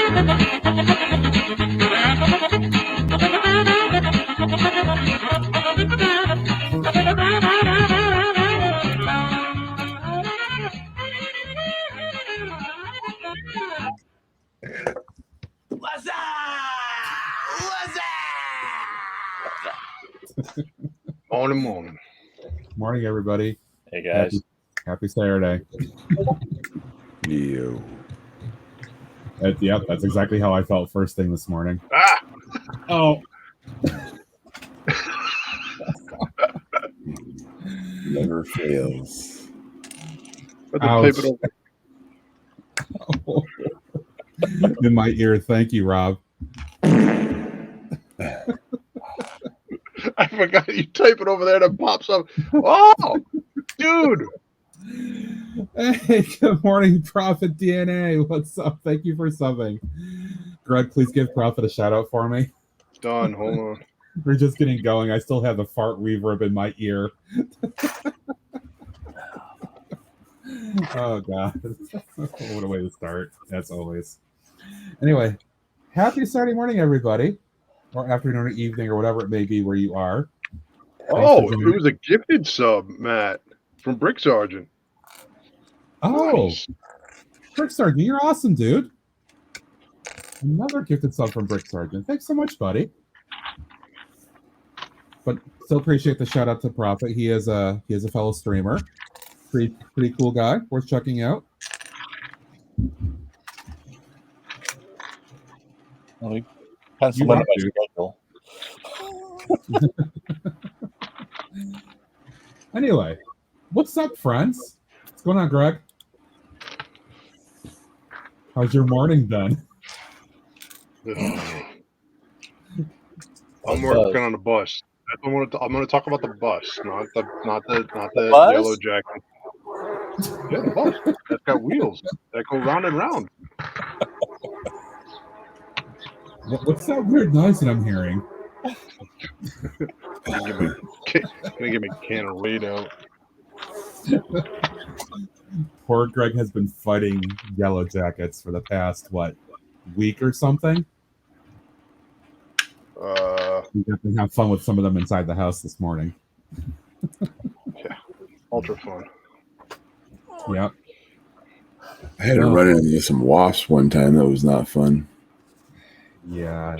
What's up? Morning. Morning, everybody. Hey, guys. Happy Saturday. You. Yep, that's exactly how I felt first thing this morning. Ah! Oh. Never fails. Tape it over. In my ear. Thank you, Rob. I forgot you tape it over there and it pops up. Oh, dude. Hey, good morning, Prophet DNA. What's up? Thank you for subbing. Greg, please give Prophet a shout out for me. Done. Hold on. We're just getting going. I still have the fart reverb in my ear. Oh, God. What a way to start, as always. Anyway, happy Saturday morning, everybody. Or afternoon or evening or whatever it may be where you are. Oh, it was a gifted sub, Matt, from Brick Sergeant. Oh, nice. Brick Sergeant, you're awesome, dude. Another gifted sub from Brick Sergeant. Thanks so much, buddy. But still appreciate the shout out to Prophet. He is a fellow streamer. Pretty cool guy. Worth checking out. Well, pencil in my schedule. Anyway, what's up, friends? What's going on, Greg? How's your morning been? I'm working on the bus. I'm going to talk about the bus, not the bus? yellow jacket. Yeah, the bus. That's got wheels that go round and round. What's that weird noise that I'm hearing? Gonna give me a can of Rado. Poor Greg has been fighting yellow jackets for the past week or something. We got to have fun with some of them inside the house this morning. Yeah, ultra fun. Yep. I had to run into some wasps one time. That was not fun. Yeah.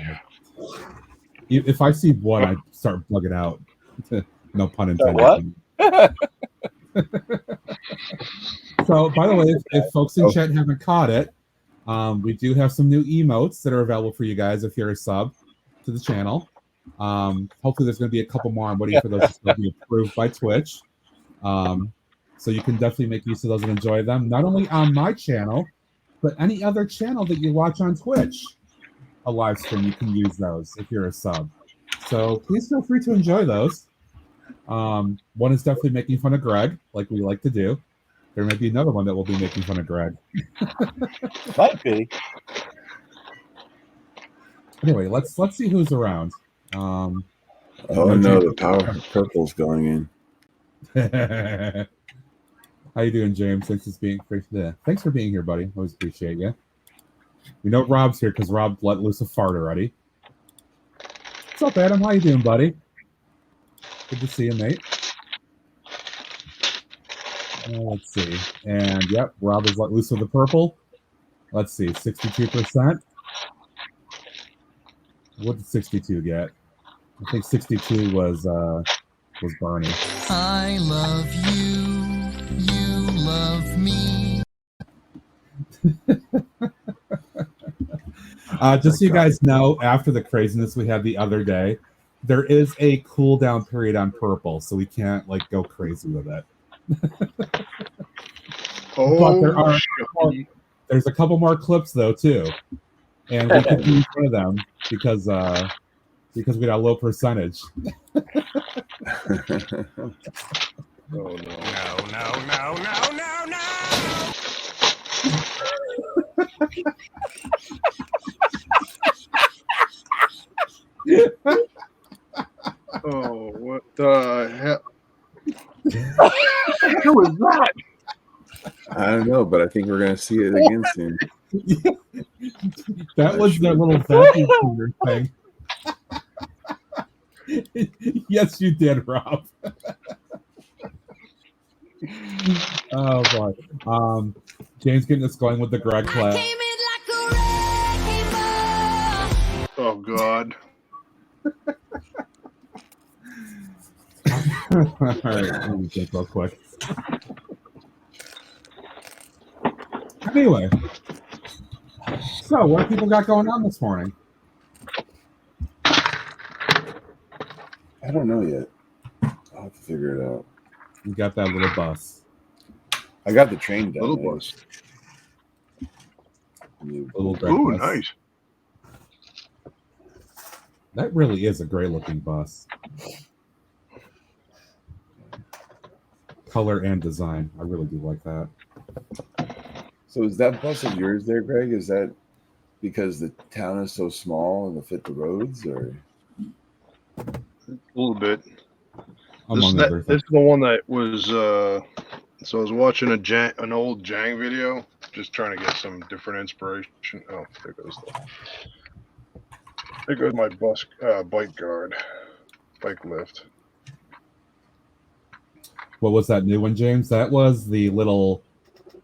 If I see one, I start bugging out. No pun intended. What? So, by the way, if folks in chat haven't caught it, we do have some new emotes that are available for you guys if you're a sub to the channel. Hopefully, there's going to be a couple more. I'm waiting for those to be approved by Twitch. So you can definitely make use of those and enjoy them, not only on my channel, but any other channel that you watch on Twitch. A live stream, you can use those if you're a sub. So please feel free to enjoy those. One is definitely making fun of Greg, like we like to do. There may be another one that will be making fun of Greg. Might be. Anyway, let's see who's around. Oh no, the power purple's going in. How you doing, James? Thanks for being here, buddy. Always appreciate you. We know Rob's here because Rob let loose a fart already. What's up, Adam? How you doing, buddy? Good to see you, mate. Let's see. And, yep, Rob has let loose with the purple. Let's see, 62%. What did 62 get? I think 62 was Barney. I love you. You love me. Just so you guys know, after the craziness we had the other day, there is a cooldown period on purple, so we can't go crazy with it. But there's a couple more clips though too, and we can use one of them because we got a low percentage. Oh no! Oh, what the hell? Who was that? I don't know, but I think we're going to see it again soon. That was the little vacuum cleaner thing. Yes, you did, Rob. Oh boy. James getting us going with the Greg class. Oh God. All right, let me think real quick. Anyway, so what people got going on this morning? I don't know yet. I'll have to figure it out. You got that little bus. I got the train done. Little bus. Little Greg Ooh, bus. nice. That really is a great looking bus. Color and design. I really do like that. So is that bus of yours there, Greg? Is that because the town is so small and to fit the roads, or? A little bit. Among other This things. is the one that was. So I was watching an old Jang video, just trying to get some different inspiration. Oh, there goes my bike guard, bike lift. What was that new one, James? That was the little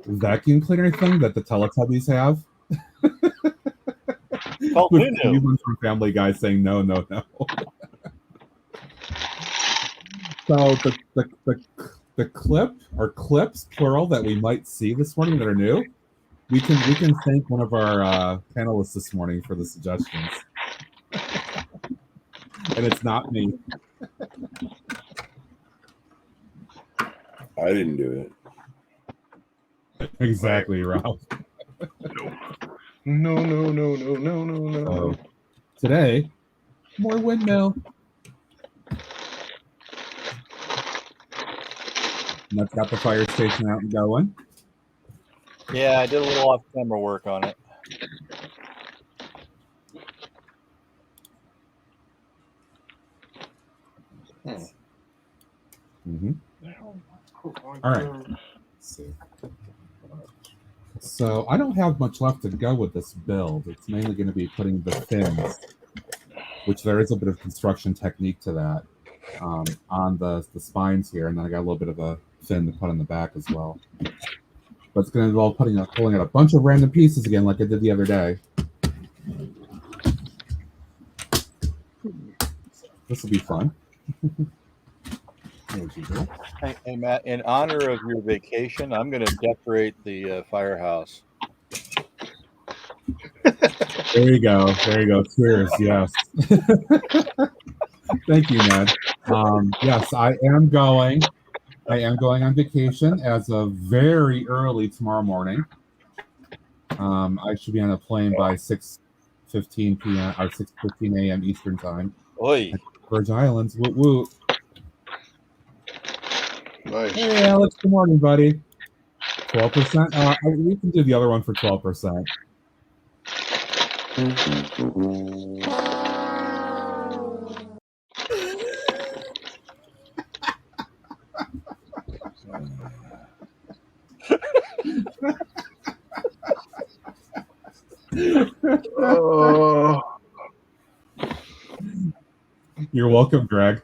vacuum cleaner thing that the Teletubbies have. Oh, With Windmill. anyone from Family Guy saying no, no, no. So the clip or clips plural that we might see this morning that are new, we can thank one of our panelists this morning for the suggestions. And it's not me. I didn't do it. Exactly, Rob. No. So today, more Windmill. And that's got the fire station out and going. Yeah, I did a little off-camera work on it. Mm-hmm. All right. Let's see. So I don't have much left to go with this build. It's mainly going to be putting the fins, which there is a bit of construction technique to that, on the spines here, and then I got a little bit of a fin to put on the back as well. But it's going to involve pulling out a bunch of random pieces again, like I did the other day. This will be fun. Hey, Matt, in honor of your vacation, I'm going to decorate the firehouse. There you go. Cheers. Yes. Thank you, Ned. Yes, I am going on vacation as of very early tomorrow morning. I should be on a plane by 6:15 p.m. or 6:15 a.m. Eastern time. Oi. Virgin Islands. Woot woot. Nice. Hey, Alex. Good morning, buddy. 12%. We can do the other one for 12%. Oh. You're welcome, Greg.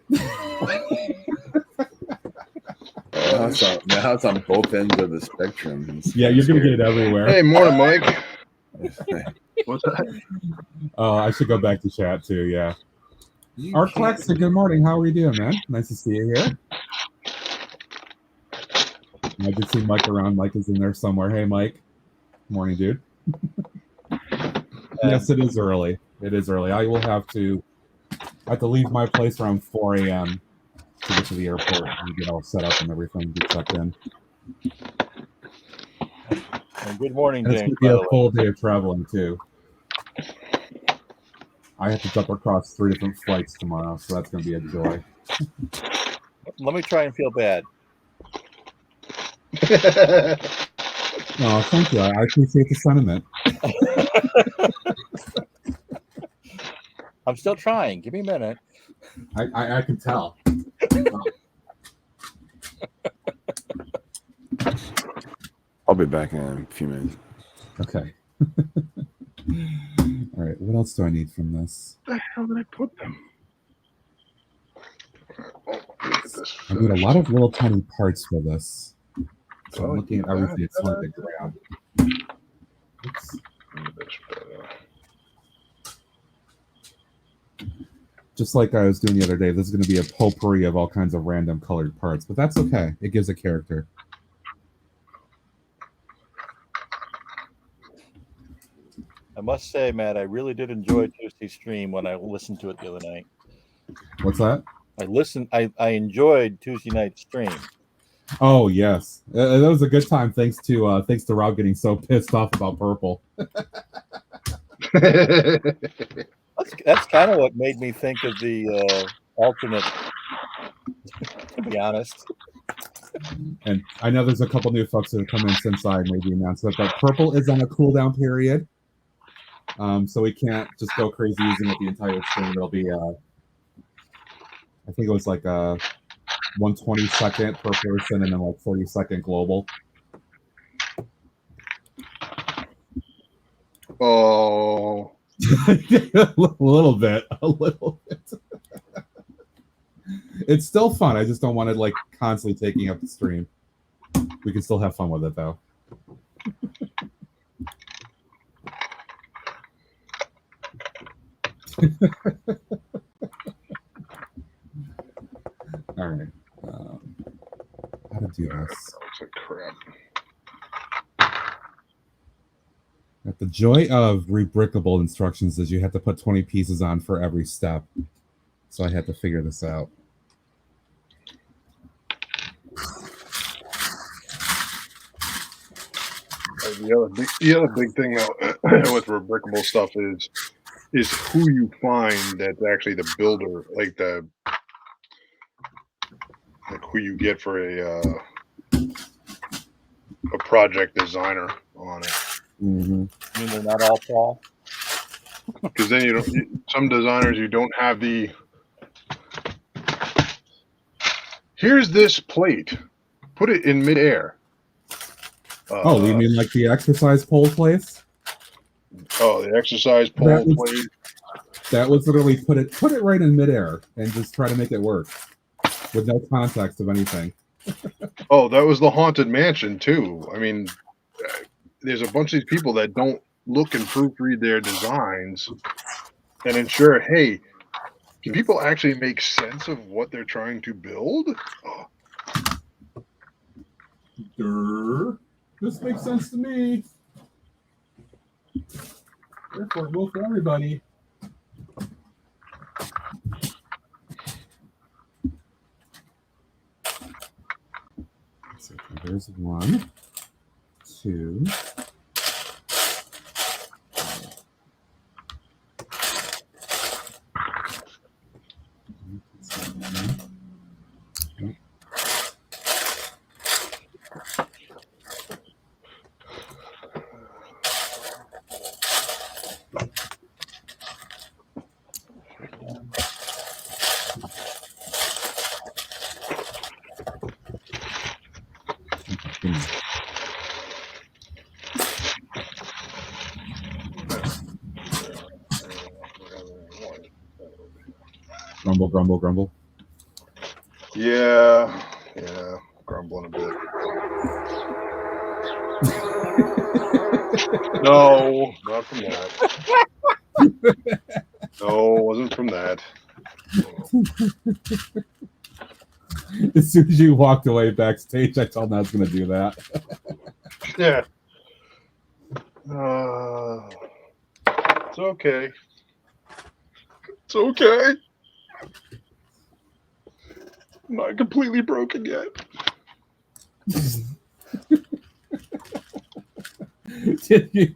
Now it's on both ends of the spectrum. Yeah, you're gonna get it everywhere. Hey, morning, Mike. What's that? Oh, I should go back to chat too. Yeah. Art Claxton, good morning. How are you doing, man? Nice to see you here. I did see Mike around. Mike is in there somewhere. Hey, Mike. Morning, dude. Yes, it is early. It is early. I have to leave my place around 4 a.m. to get to the airport and get all set up and everything, get checked in. And good morning, And it's James. going to be a full day of traveling, too. I have to jump across 3 different flights tomorrow, so that's going to be a joy. Let me try and feel bad. Oh, thank you. I appreciate the sentiment. I'm still trying. Give me a minute. I can tell. I'll be back in a few minutes. Okay. right. What else do I need from this? Where the hell did I put them? Oh, get this I need a finished. lot of little tiny parts for this. So I'm Oh, looking at you everything it's got hard to grab. Oops. This better. Just like I was doing the other day, this is going to be a potpourri of all kinds of random colored parts, but that's okay. It gives a character. I must say, Matt, I really did enjoy Tuesday's stream when I listened to it the other night. What's that? I enjoyed Tuesday night's stream. Oh yes, that was a good time. Thanks to Rob getting so pissed off about purple. That's kind of what made me think of the alternate. To be honest. And I know there's a couple new folks that have come in since I made the announcement, but purple is on a cooldown period, so we can't just go crazy using it the entire stream. It'll be, I think it was like a 1/22 per person, and then like 40-second global. Oh, a little bit. It's still fun. I just don't want it like constantly taking up the stream. We can still have fun with it though. All right. How to do this? that's a crap. The joy of rebrickable instructions is you have to put 20 pieces on for every step. So I had to figure this out. The other big thing with rebrickable stuff is who you find that's actually the builder, like who you get for a project designer on it. Mm-hmm. I mean, they're not all Paul. Because then some designers you don't have the. Here's this plate. Put it in midair. Oh, you mean like the exercise pole place? Oh, the exercise pole plate. That was literally put it right in midair and just try to make it work with no context of anything. Oh, that was the Haunted Mansion too. I mean, there's a bunch of these people that don't look and proofread their designs and ensure, hey, can people actually make sense of what they're trying to build? This makes sense to me. Therefore, it will for everybody. So there's 1, 2. Grumble, grumble, grumble. Yeah, grumbling a bit. No, not from that. No, it wasn't from that. As soon as you walked away backstage, I told him I was going to do that. Yeah. It's okay. It's okay. I'm not completely broken yet.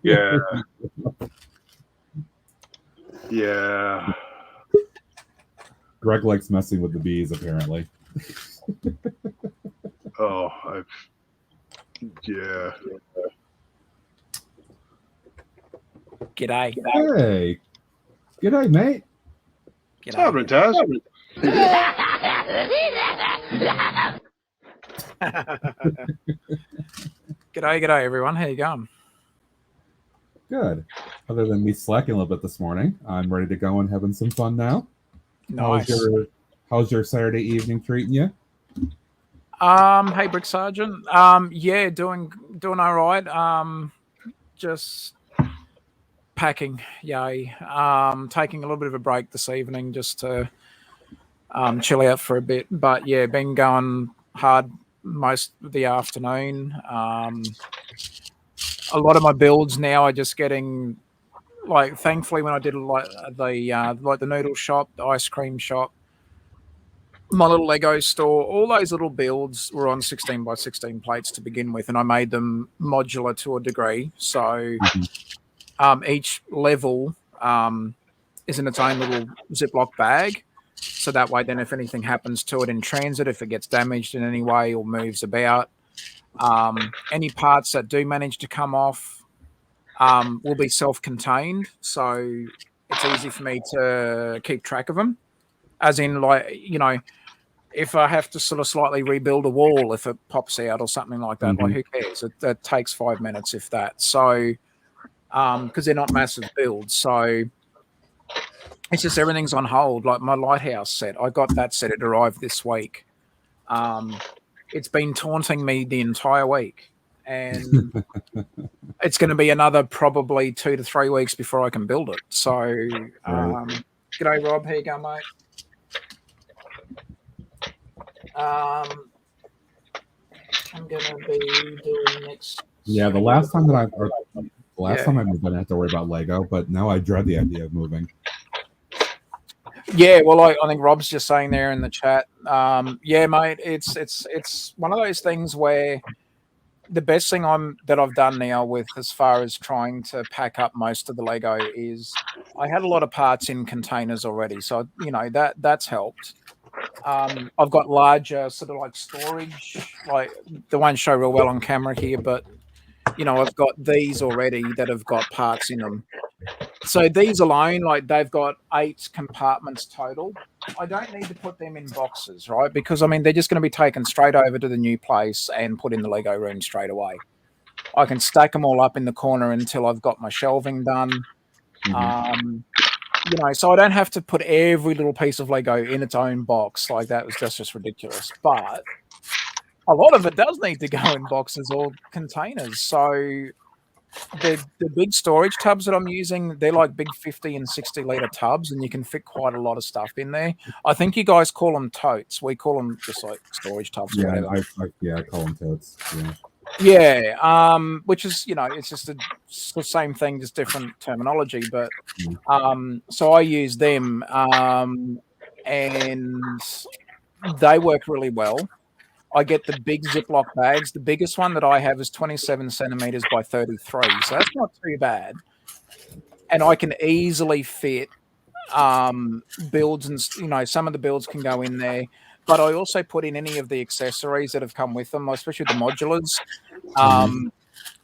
Yeah. Yeah. Greg likes messing with the bees, apparently. Oh, yeah. G'day. Hey. G'day, mate. What's happening, Taz? G'day, everyone. How you going? Good. Other than me slacking a little bit this morning, I'm ready to go and having some fun now. Nice. How's your Saturday evening treating you? Hey, Brick Sergeant. Yeah, doing all right. Just packing. Yay. Taking a little bit of a break this evening just to chill out for a bit. But yeah, been going hard most of the afternoon. A lot of my builds now are just getting like. Thankfully, when I did like the noodle shop, the ice cream shop, my little Lego store, all those little builds were on 16 by 16 plates to begin with, and I made them modular to a degree. So each level is in its own little Ziploc bag. So that way, then if anything happens to it in transit, if it gets damaged in any way or moves about, any parts that do manage to come off will be self-contained. So it's easy for me to keep track of them. As in, like, you know, if I have to sort of slightly rebuild a wall, if it pops out or something like that, like, who cares? That takes 5 minutes, if that. So, because they're not massive builds. So it's just everything's on hold. Like my lighthouse set, I got that set. It arrived this week. It's been taunting me the entire week. And it's going to be another probably 2 to 3 weeks before I can build it. So, g'day, Rob. How you going, mate? I'm gonna be doing next. Yeah, the last time I didn't have to worry about Lego, but now I dread the idea of moving. Yeah, well, I think Rob's just saying there in the chat. Yeah, mate, it's one of those things where the best thing that I've done now with as far as trying to pack up most of the Lego is I had a lot of parts in containers already, so you know that's helped. I've got larger sort of like storage, like they won't show real well on camera here, but you know, I've got these already that have got parts in them. So these alone, like they've got 8 compartments total. I don't need to put them in boxes, right? Because I mean, they're just going to be taken straight over to the new place and put in the Lego room straight away. I can stack them all up in the corner until I've got my shelving done. You know, so I don't have to put every little piece of Lego in its own box. Like that was just ridiculous. But a lot of it does need to go in boxes or containers. So the big storage tubs that I'm using, they're like big 50 and 60 litre tubs, and you can fit quite a lot of stuff in there. I think you guys call them totes. We call them just like storage tubs or whatever. I call them totes. Yeah. Yeah, which is, you know, it's just the same thing, just different terminology. But so I use them, and they work really well. I get the big Ziploc bags. The biggest one that I have is 27 centimeters by 33, so that's not too bad. And I can easily fit builds, and you know, some of the builds can go in there. But I also put in any of the accessories that have come with them, especially the modulars.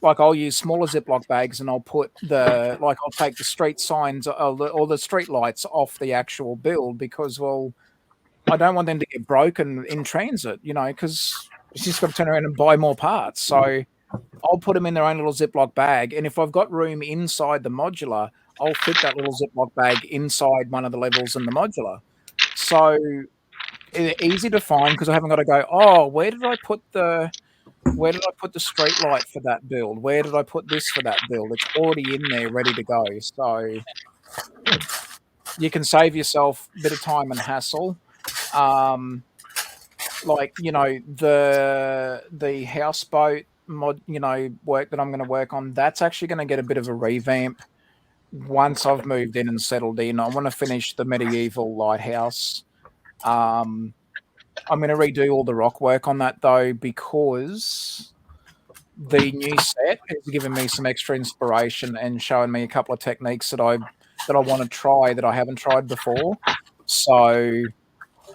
Like I'll use smaller Ziploc bags, and I'll put I'll take the street signs or the street lights off the actual build because, well, I don't want them to get broken in transit, you know, because it's just got to turn around and buy more parts. So I'll put them in their own little Ziploc bag, and if I've got room inside the modular, I'll fit that little Ziploc bag inside one of the levels in the modular. So it's easy to find because I haven't got to go, oh, where did I put the street light for that build? Where did I put this for that build? It's already in there, ready to go. So you can save yourself a bit of time and hassle. Like, you know, the houseboat mod, you know, work that I'm going to work on, that's actually going to get a bit of a revamp once I've moved in and settled in. I want to finish the medieval lighthouse. I'm going to redo all the rock work on that though, because the new set has given me some extra inspiration and showing me a couple of techniques that I want to try that I haven't tried before. So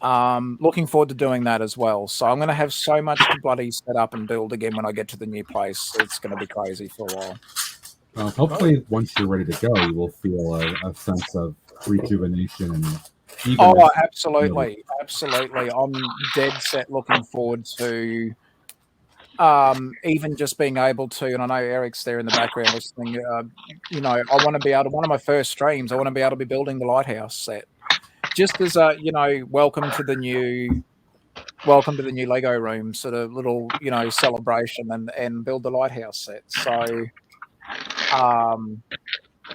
looking forward to doing that as well. So I'm going to have so much to bloody set up and build again when I get to the new place. It's going to be crazy for a while. Hopefully, once you're ready to go, you will feel a sense of rejuvenation and eagerness. Oh, absolutely. Absolutely. I'm dead set looking forward to even just being able to, and I know Eric's there in the background listening. You know, I want to be able to. One of my first streams, I want to be able to be building the lighthouse set, just as a, you know, welcome to the new Lego room sort of little, you know, celebration, and build the lighthouse set. So,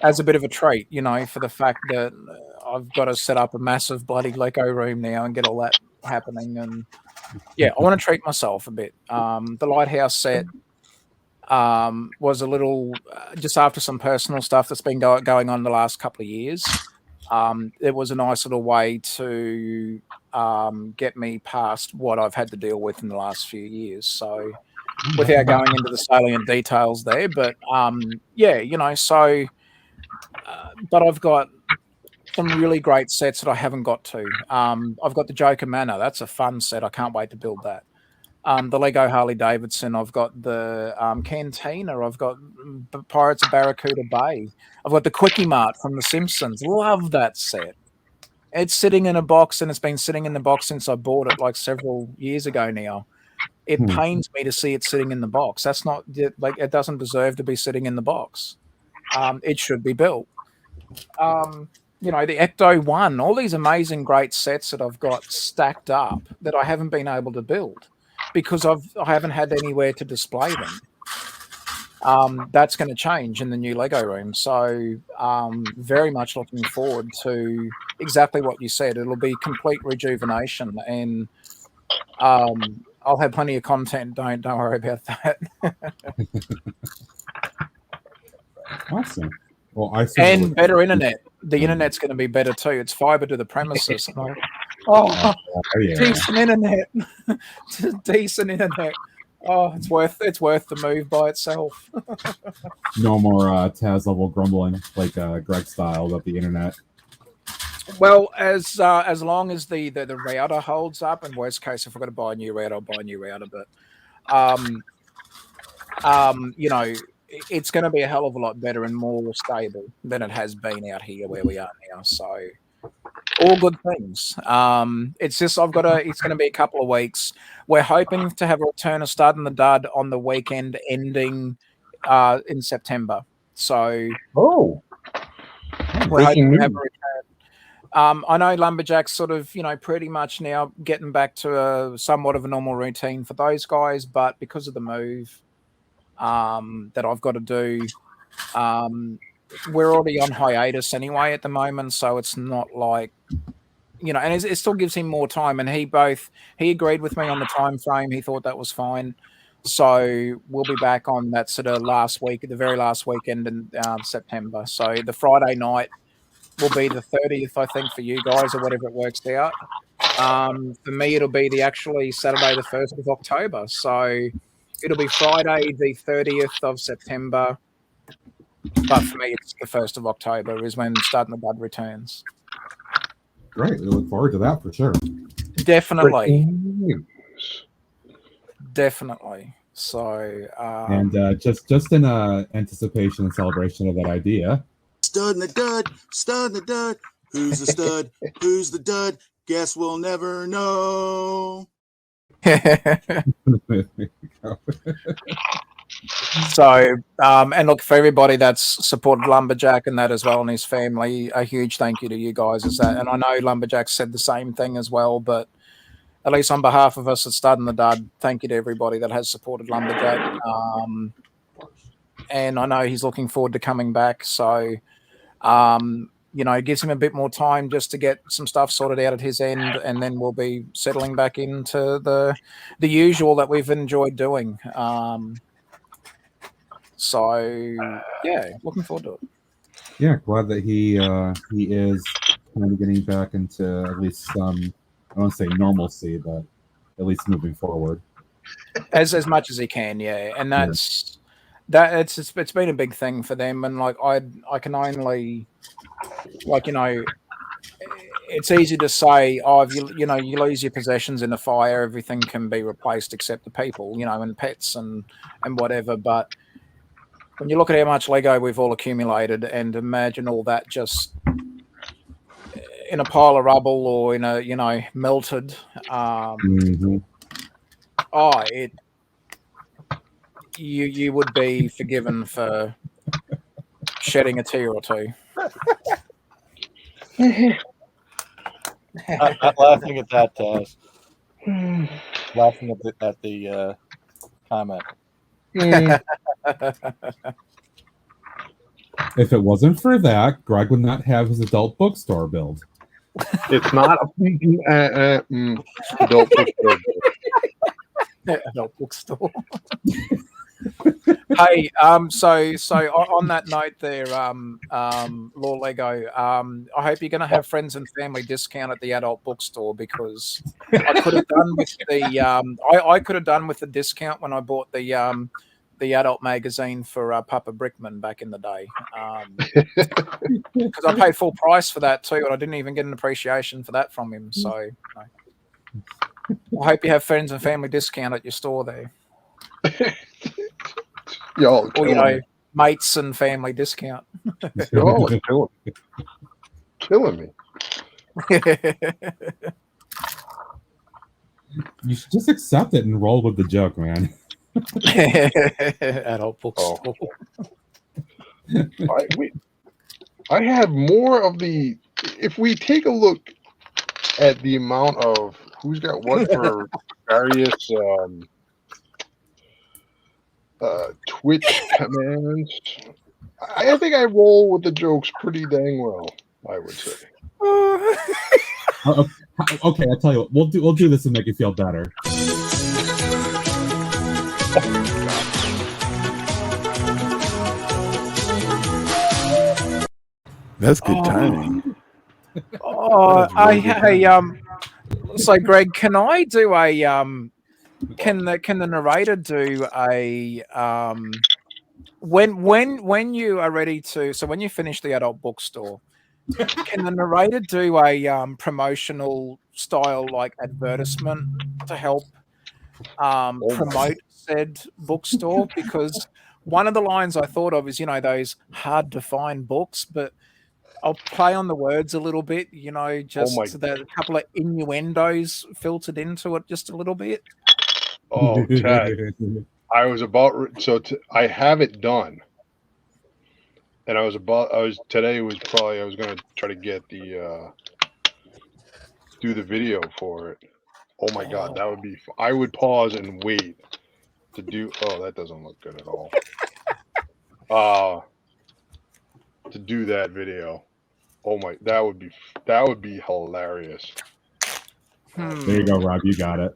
as a bit of a treat, you know, for the fact that I've got to set up a massive bloody Lego room now and get all that happening. And yeah, I want to treat myself a bit. The lighthouse set was a little just after some personal stuff that's been going on the last couple of years. It was a nice little way to get me past what I've had to deal with in the last few years. So, without going into the salient details there, but yeah, you know, so. But I've got some really great sets that I haven't got to. I've got the Joker Manor. That's a fun set. I can't wait to build that. The Lego Harley Davidson. I've got the Cantina. I've got Pirates of Barracuda Bay. I've got the Quickie Mart from The Simpsons. Love that set. It's sitting in a box, and it's been sitting in the box since I bought it like several years ago now. It pains me to see it sitting in the box. That's not like, it doesn't deserve to be sitting in the box. It should be built. You know, the Ecto 1, all these amazing great sets that I've got stacked up that I haven't been able to build because I haven't had anywhere to display them. That's going to change in the new Lego room. So very much looking forward to exactly what you said. It'll be complete rejuvenation, and I'll have plenty of content. Don't worry about that. Awesome. Well, and better internet. The internet's going to be better too. It's fiber to the premises. Oh, yeah. Decent internet. Decent internet. Oh, it's worth the move by itself. No more Taz level grumbling like Greg style about the internet. Well, as long as the router holds up, and worst case, if I've got to buy a new router, I'll buy a new router. But you know, it's going to be a hell of a lot better and more stable than it has been out here where we are now. So, all good things. It's just it's going to be a couple of weeks. We're hoping to have a return of Stud and the Dud on the weekend ending in September. So, we're hoping to have a return. I know Lumberjack's sort of, you know, pretty much now getting back to somewhat of a normal routine for those guys, but because of the move that I've got to do, we're already on hiatus anyway at the moment, so it's not like, you know, and it still gives him more time. And he agreed with me on the time frame. He thought that was fine. So we'll be back on that sort of the very last weekend in September. So the Friday night will be the 30th, I think, for you guys, or whatever it works out. For me, it'll be actually Saturday, the 1st of October. So it'll be Friday, the 30th of September. But for me, it's the 1st of October is when Stud and the Bud returns. Great. We look forward to that for sure. Definitely. Definitely. So, and just in anticipation and celebration of that idea. Stud and the Dud, Stud and the Dud. Who's the stud? Who's the dud? Guess we'll never know. So, and look, for everybody that's supported Lumberjack and that as well, and his family, a huge thank you to you guys. And I know Lumberjack said the same thing as well, but at least on behalf of us at Stud and the Dud, thank you to everybody that has supported Lumberjack. And I know he's looking forward to coming back. So, you know, it gives him a bit more time just to get some stuff sorted out at his end, and then we'll be settling back into the usual that we've enjoyed doing. So yeah, looking forward to it. Yeah, glad that he is kind of getting back into at least some, I won't say normalcy, but at least moving forward as much as he can. Yeah, and that's it's been a big thing for them, and like I can only, like, you know, it's easy to say, oh, if you lose your possessions in a fire, everything can be replaced except the people, you know, and pets and whatever. But when you look at how much Lego we've all accumulated, and imagine all that just in a pile of rubble or in a, you know, melted, you would be forgiven for shedding a tear or two. I'm laughing at that, Taz. Laughing at the comment. If it wasn't for that, Greg would not have his adult bookstore build. It's not a adult bookstore. Adult bookstore. Hey, so on that note there, Law Lego, I hope you're going to have friends and family discount at the adult bookstore, because I could have done with the I could have done with the discount when I bought the adult magazine for Papa Brickman back in the day, because I paid full price for that too, and I didn't even get an appreciation for that from him. So I hope you have friends and family discount at your store there. Y'all Or mates and family discount. Y'all are killing me. You should just accept it and roll with the joke, man. Adult bookstore. I have more of the. If we take a look at the amount of who's got what for various Twitch commands, I think I roll with the jokes pretty dang well, I would say. Okay, I'll tell you what. We'll do this to make you feel better. That's good timing. So Greg, can I do a can the narrator do a when you are ready to, so when you finish the adult bookstore, can the narrator do a promotional style like advertisement to help promote said bookstore? Because one of the lines I thought of is, those hard to find books, but I'll play on the words a little bit, just a couple of innuendos filtered into it just a little bit. Oh, Ted, I was about I have it done, and I was today was probably I was going to try to get the do the video for it. Oh my God, that would be. I would pause and wait to do. Oh, that doesn't look good at all. To do that video. Oh my, that would be hilarious. There you go, Rob. You got it.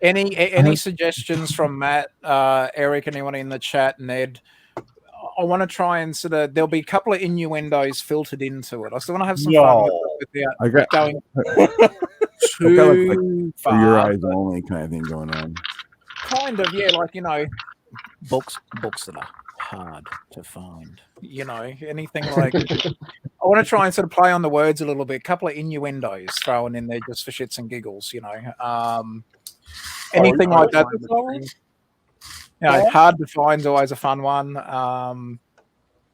Any suggestions from Matt, Eric, anyone in the chat, Ned? I want to try and there'll be a couple of innuendos filtered into it. I still want to have some fun with it without going too far. For your eyes only kind of thing going on. Kind of, yeah, books that are hard to find. Anything like. I want to try and play on the words a little bit. A couple of innuendos thrown in there just for shits and giggles. Anything like that. Hard to find is always a fun one.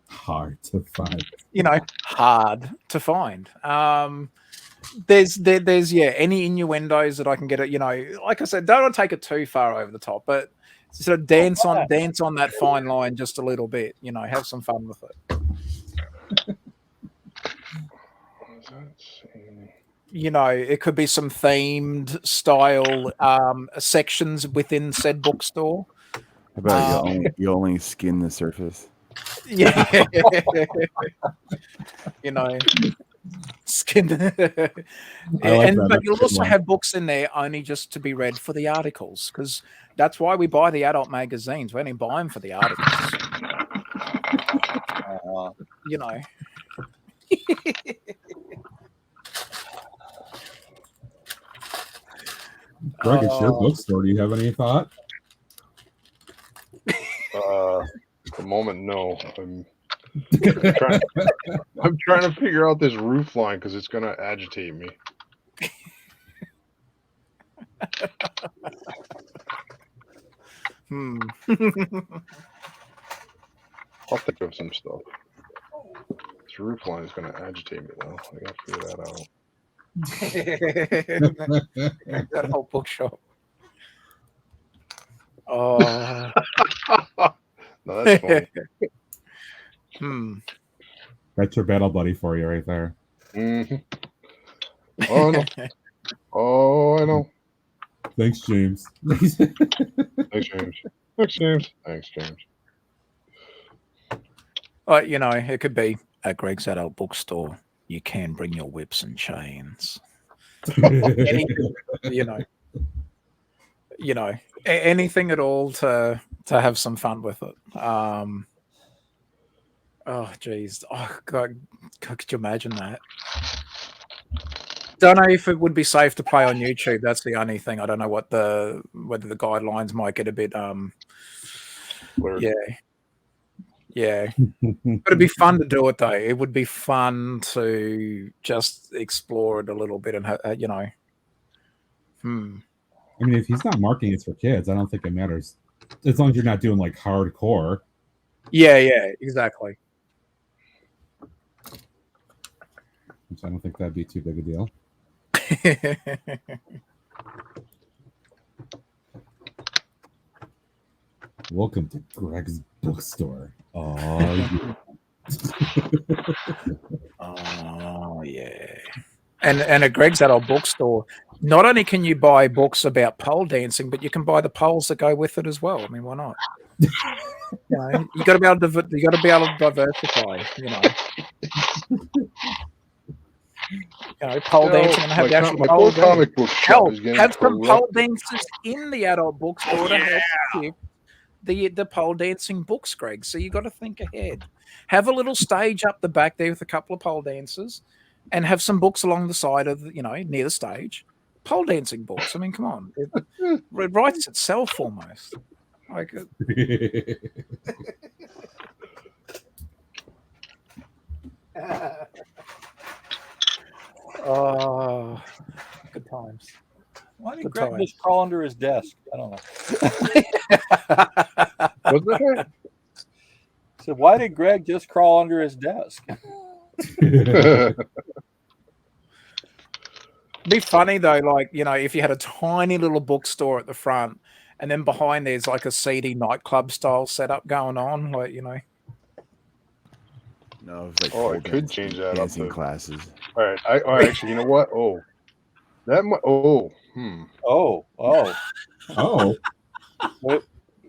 Hard to find. Hard to find. There's any innuendos that I can get it. Like I said, don't take it too far over the top, but dance on that fine line just a little bit. Have some fun with it. It could be some themed style sections within said bookstore. How about you only skim the surface? Yeah. Skin. But you'll also have books in there only just to be read for the articles, because that's why we buy the adult magazines. We only buy them for the articles. Greg, it's your bookstore. Do you have any thought? At the moment, no. I'm trying to figure out this roof line because it's going to agitate me. I'll think of some stuff. This roof line is going to agitate me, though. I got to figure that out. That whole bookshop. Oh. that's funny. That's your battle buddy for you right there. Mm-hmm. Oh, I know. Oh, I know. Thanks, James. Thanks, James. Thanks, James. Thanks, James. You know, it could be at Greg's Adult Bookstore. You can bring your whips and chains. Anything, anything at all to have some fun with it. Oh, geez. Oh, God. Could you imagine that? Don't know if it would be safe to play on YouTube. That's the only thing. I don't know whether the guidelines might get a bit Weird. yeah. But it'd be fun to do it though. It would be fun to just explore it a little bit and I mean, if he's not marking it for kids, I don't think it matters. As long as you're not doing like hardcore. Yeah, exactly. Which I don't think that'd be too big a deal. Welcome to Greg's Bookstore. Oh, yeah. Oh, yeah. And at Greg's Adult Bookstore, not only can you buy books about pole dancing, but you can buy the poles that go with it as well. I mean, why not? You got to be able to diversify. Pole dancing and have the actual pole comic book shop is getting have some pole corrupted. dancers in the adult bookstore to help you the pole dancing books, Greg. So you got to think ahead. Have a little stage up the back there with a couple of pole dancers, and have some books along the side of near the stage. Pole dancing books. I mean, come on, it writes itself almost. Like. Oh, good times. Why did Greg just crawl under his desk? I don't know. What's that? So why did Greg just crawl under his desk? It'd be funny though, like if you had a tiny little bookstore at the front, and then behind there's like a seedy nightclub style setup going on, like No, it's like I could change that dancing up to classes. All right, actually, you know what? Oh, that might. Oh,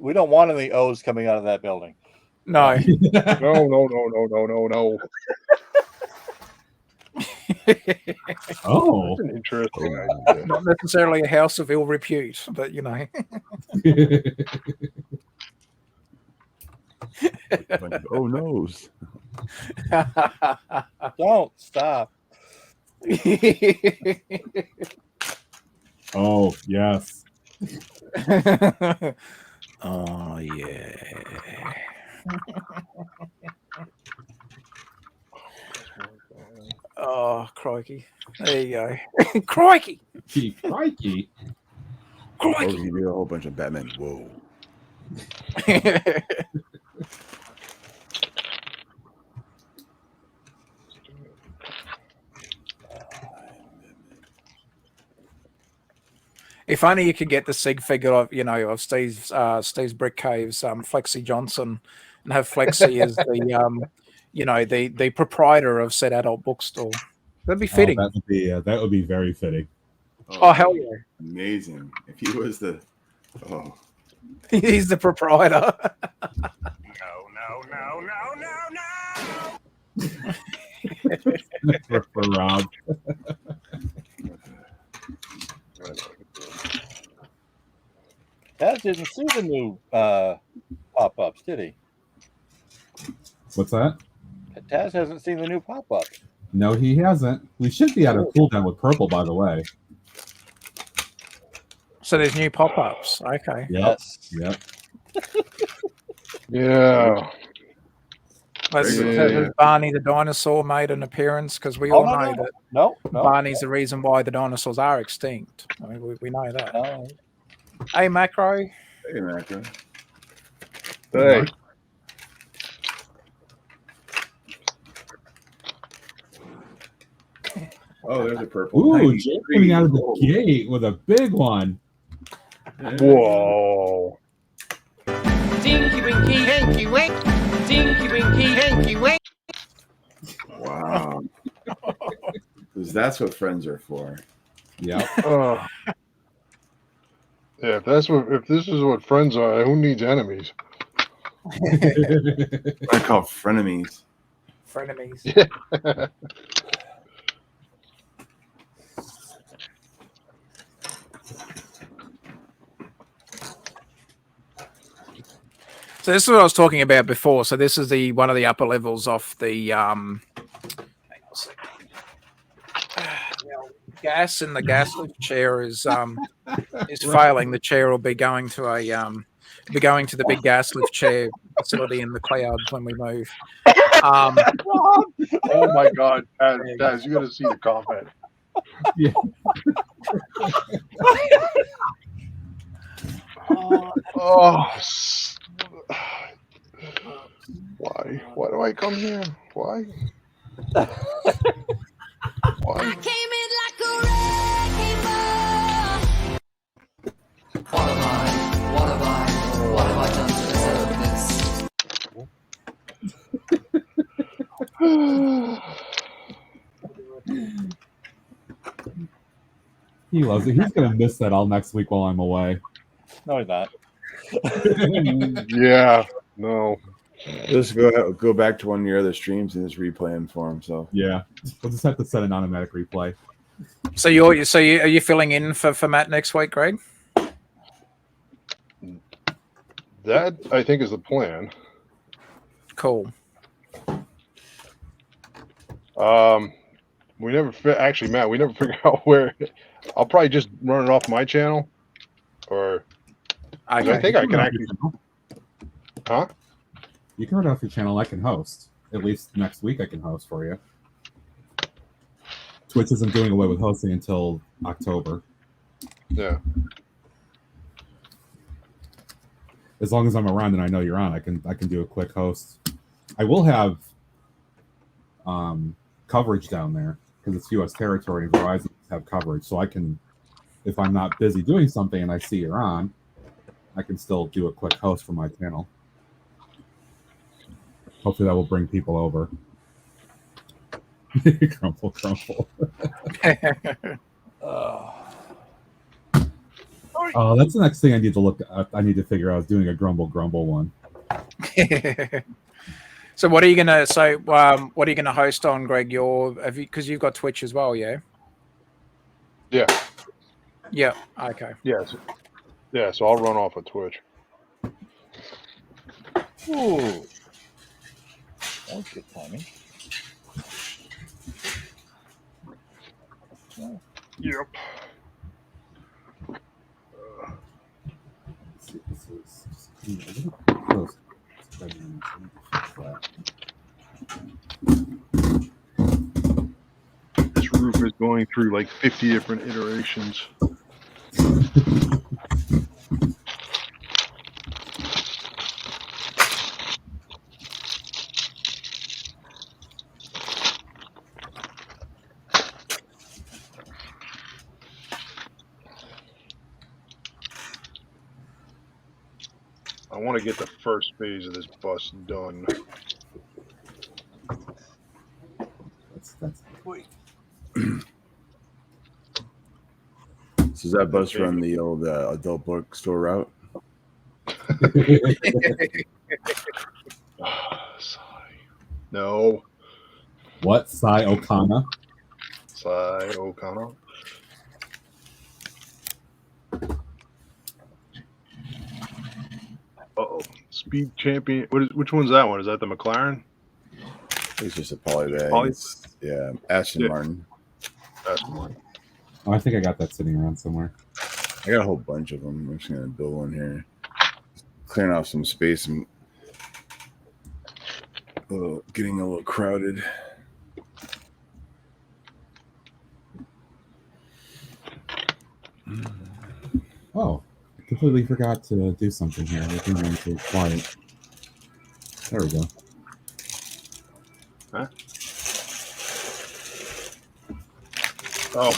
We don't want any O's coming out of that building. No. No. Oh, That's an interesting idea. Not necessarily a house of ill repute, but Oh noes. Don't stop. Oh yes. Oh yeah. Oh crikey! There you go. Crikey! Crikey! Oh, you do a whole bunch of Batman. Whoa. If only you could get the sig figure of Steve's Brick Caves, Flexi Johnson, and have Flexi as the the proprietor of said adult bookstore. That'd be fitting. Oh, that would be very fitting. Oh hell yeah! Amazing. If he was the He's the proprietor. No. for Rob. Taz didn't see the new pop-ups, did he? What's that? Taz hasn't seen the new pop-up. No, he hasn't. We should be out of cooldown with purple, by the way. So there's new pop-ups. Okay. Yes. Yep. Yeah. Has Barney the dinosaur made an appearance? Because we all know that No. Barney's the reason why the dinosaurs are extinct. I mean, we know that. No. Hey, Macro. Hey, Macro. Hey. Oh, there's a purple. Ooh, Jay coming out of the gate with a big one. Whoa. Tinky Winky, hey Tinky wink, Tinky winky, hanky wink. Wow. Because that's what friends are for. Yeah. Yeah, if this is what friends are, who needs enemies? I call frenemies. Frenemies. So this is what I was talking about before. So this is the one of the upper levels off the hang on a second. Gas in the gas lift chair is failing. The chair will be going to the big gas lift chair facility in the clouds when we move. Oh my God, Daz, you got to see the comment. Yeah. Why? Why do I come here? Why? Why? I came in like a wrecking ball. What have I done to deserve this? He loves it. He's gonna miss that all next week while I'm away. No, he's not. Yeah, no. Just go back to one of your other streams and just replay them for him. So Yeah, we'll just have to set an automatic replay. So are you filling in for Matt next week, Greg? That I think is the plan. Cool. We never actually, Matt. We never figure out where. I'll probably just run it off my channel, or I think I can actually. Huh? You can run it off your channel. I can host. At least next week, I can host for you. Twitch isn't doing away with hosting until October. Yeah. As long as I'm around and I know you're on, I can do a quick host. I will have coverage down there because it's U.S. territory and Verizon have coverage, so I can, if I'm not busy doing something and I see you're on, I can still do a quick host for my channel. Hopefully that will bring people over. Crumple. Oh, that's the next thing I need to look at. I need to figure out is doing a grumble one. So what are you gonna what are you gonna host on, Greg? Because you've got Twitch as well, yeah? Yeah. Yeah. Okay. Yes. Yeah. So I'll run off of Twitch. Ooh. That was good timing. Yep. Let's see, this is just a little close. This roof is going through like 50 different iterations. I want to get the first phase of this bus done. That's does that bus run the old adult bookstore route? No. What? Cy O'Connor? Cy O'Connor. Uh-oh. Speed Champion. Which one's that one? Is that the McLaren? It's just a poly bag. Yeah, Aston Martin. Aston Martin. Oh, I think I got that sitting around somewhere. I got a whole bunch of them. I'm just gonna build one here, clearing off some space and getting a little crowded. Oh, I completely forgot to do something here. Everything went so quiet. There we go. Huh? Oh,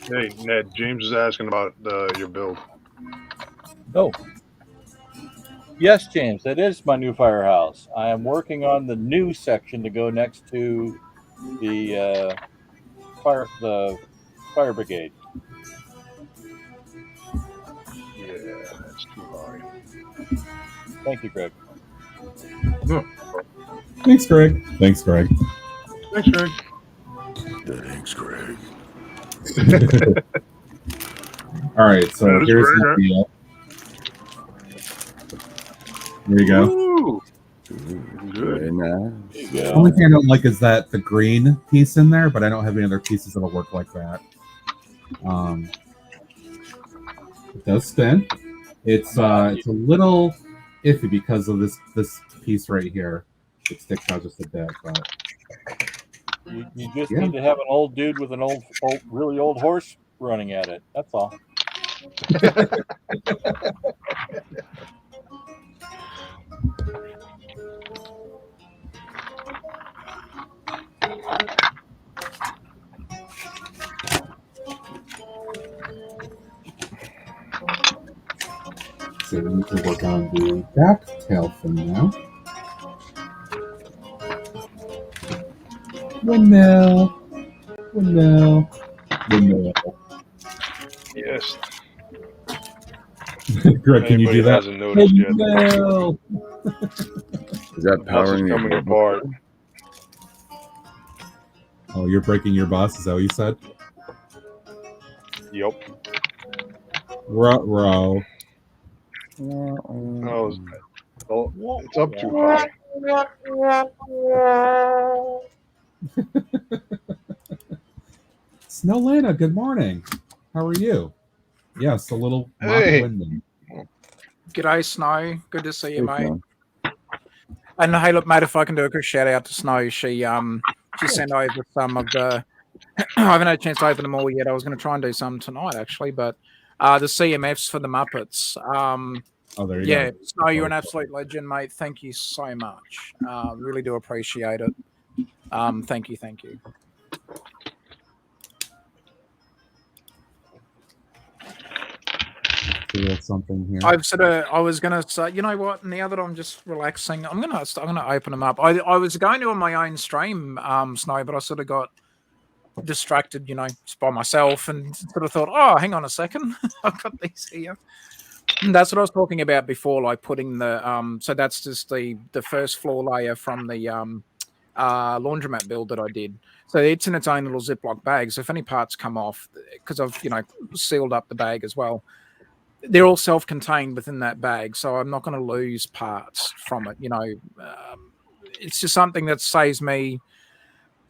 hey, Ned. James is asking about your build. Oh. Yes, James, that is my new firehouse. I am working on the new section to go next to the fire brigade. Yeah, that's too high. Thank you, Greg. No, Thanks, Greg. Thanks, Greg. thanks, Greg. Thanks, Greg. All right, so That is here's Greg, the huh? deal. There you go. Ooh, Very good. nice. There you The go. only thing I don't like is that the green piece in there, but I don't have any other pieces that'll work like that. It does spin. It's a little iffy because of this piece right here. It sticks out just a bit, but You just Yeah. need to have an old dude with an really old horse running at it. That's all. so we need to work on the back tail fin now. Windmill, windmill, windmill. Yes. Greg, can you Anybody do that? hasn't noticed yet. Windmill. Is that The house is powering the coming boat? apart. Oh, you're breaking your bus? Is that what you said? Yep. Row. Oh, it's up too high. Snowlana, good morning. How are you? Yes, a little mock Hey. windmill. G'day, Snow. Good to see you, Hey, mate. Flo. And hey, look, mate, if I can do a quick shout out to Snow, she sent over some of the. I haven't had a chance to open them all yet. I was going to try and do some tonight, actually, but the CMFs for the Muppets. Oh, there you Yeah, go. Snow, you're an absolute legend, mate. Thank you so much. Really do appreciate it. Thank you. Feel something here. I was gonna say, you know what? Now that I'm just relaxing, I'm gonna open them up. I was going to on my own stream, Snow, but I sort of got distracted, just by myself, and sort of thought, oh, hang on a second, I've got these here. And that's what I was talking about before, like putting the so that's just the first floor layer from the laundromat build that I did. So it's in its own little Ziploc bag. So if any parts come off, because I've sealed up the bag as well, they're all self-contained within that bag, so I'm not going to lose parts from it. It's just something that saves me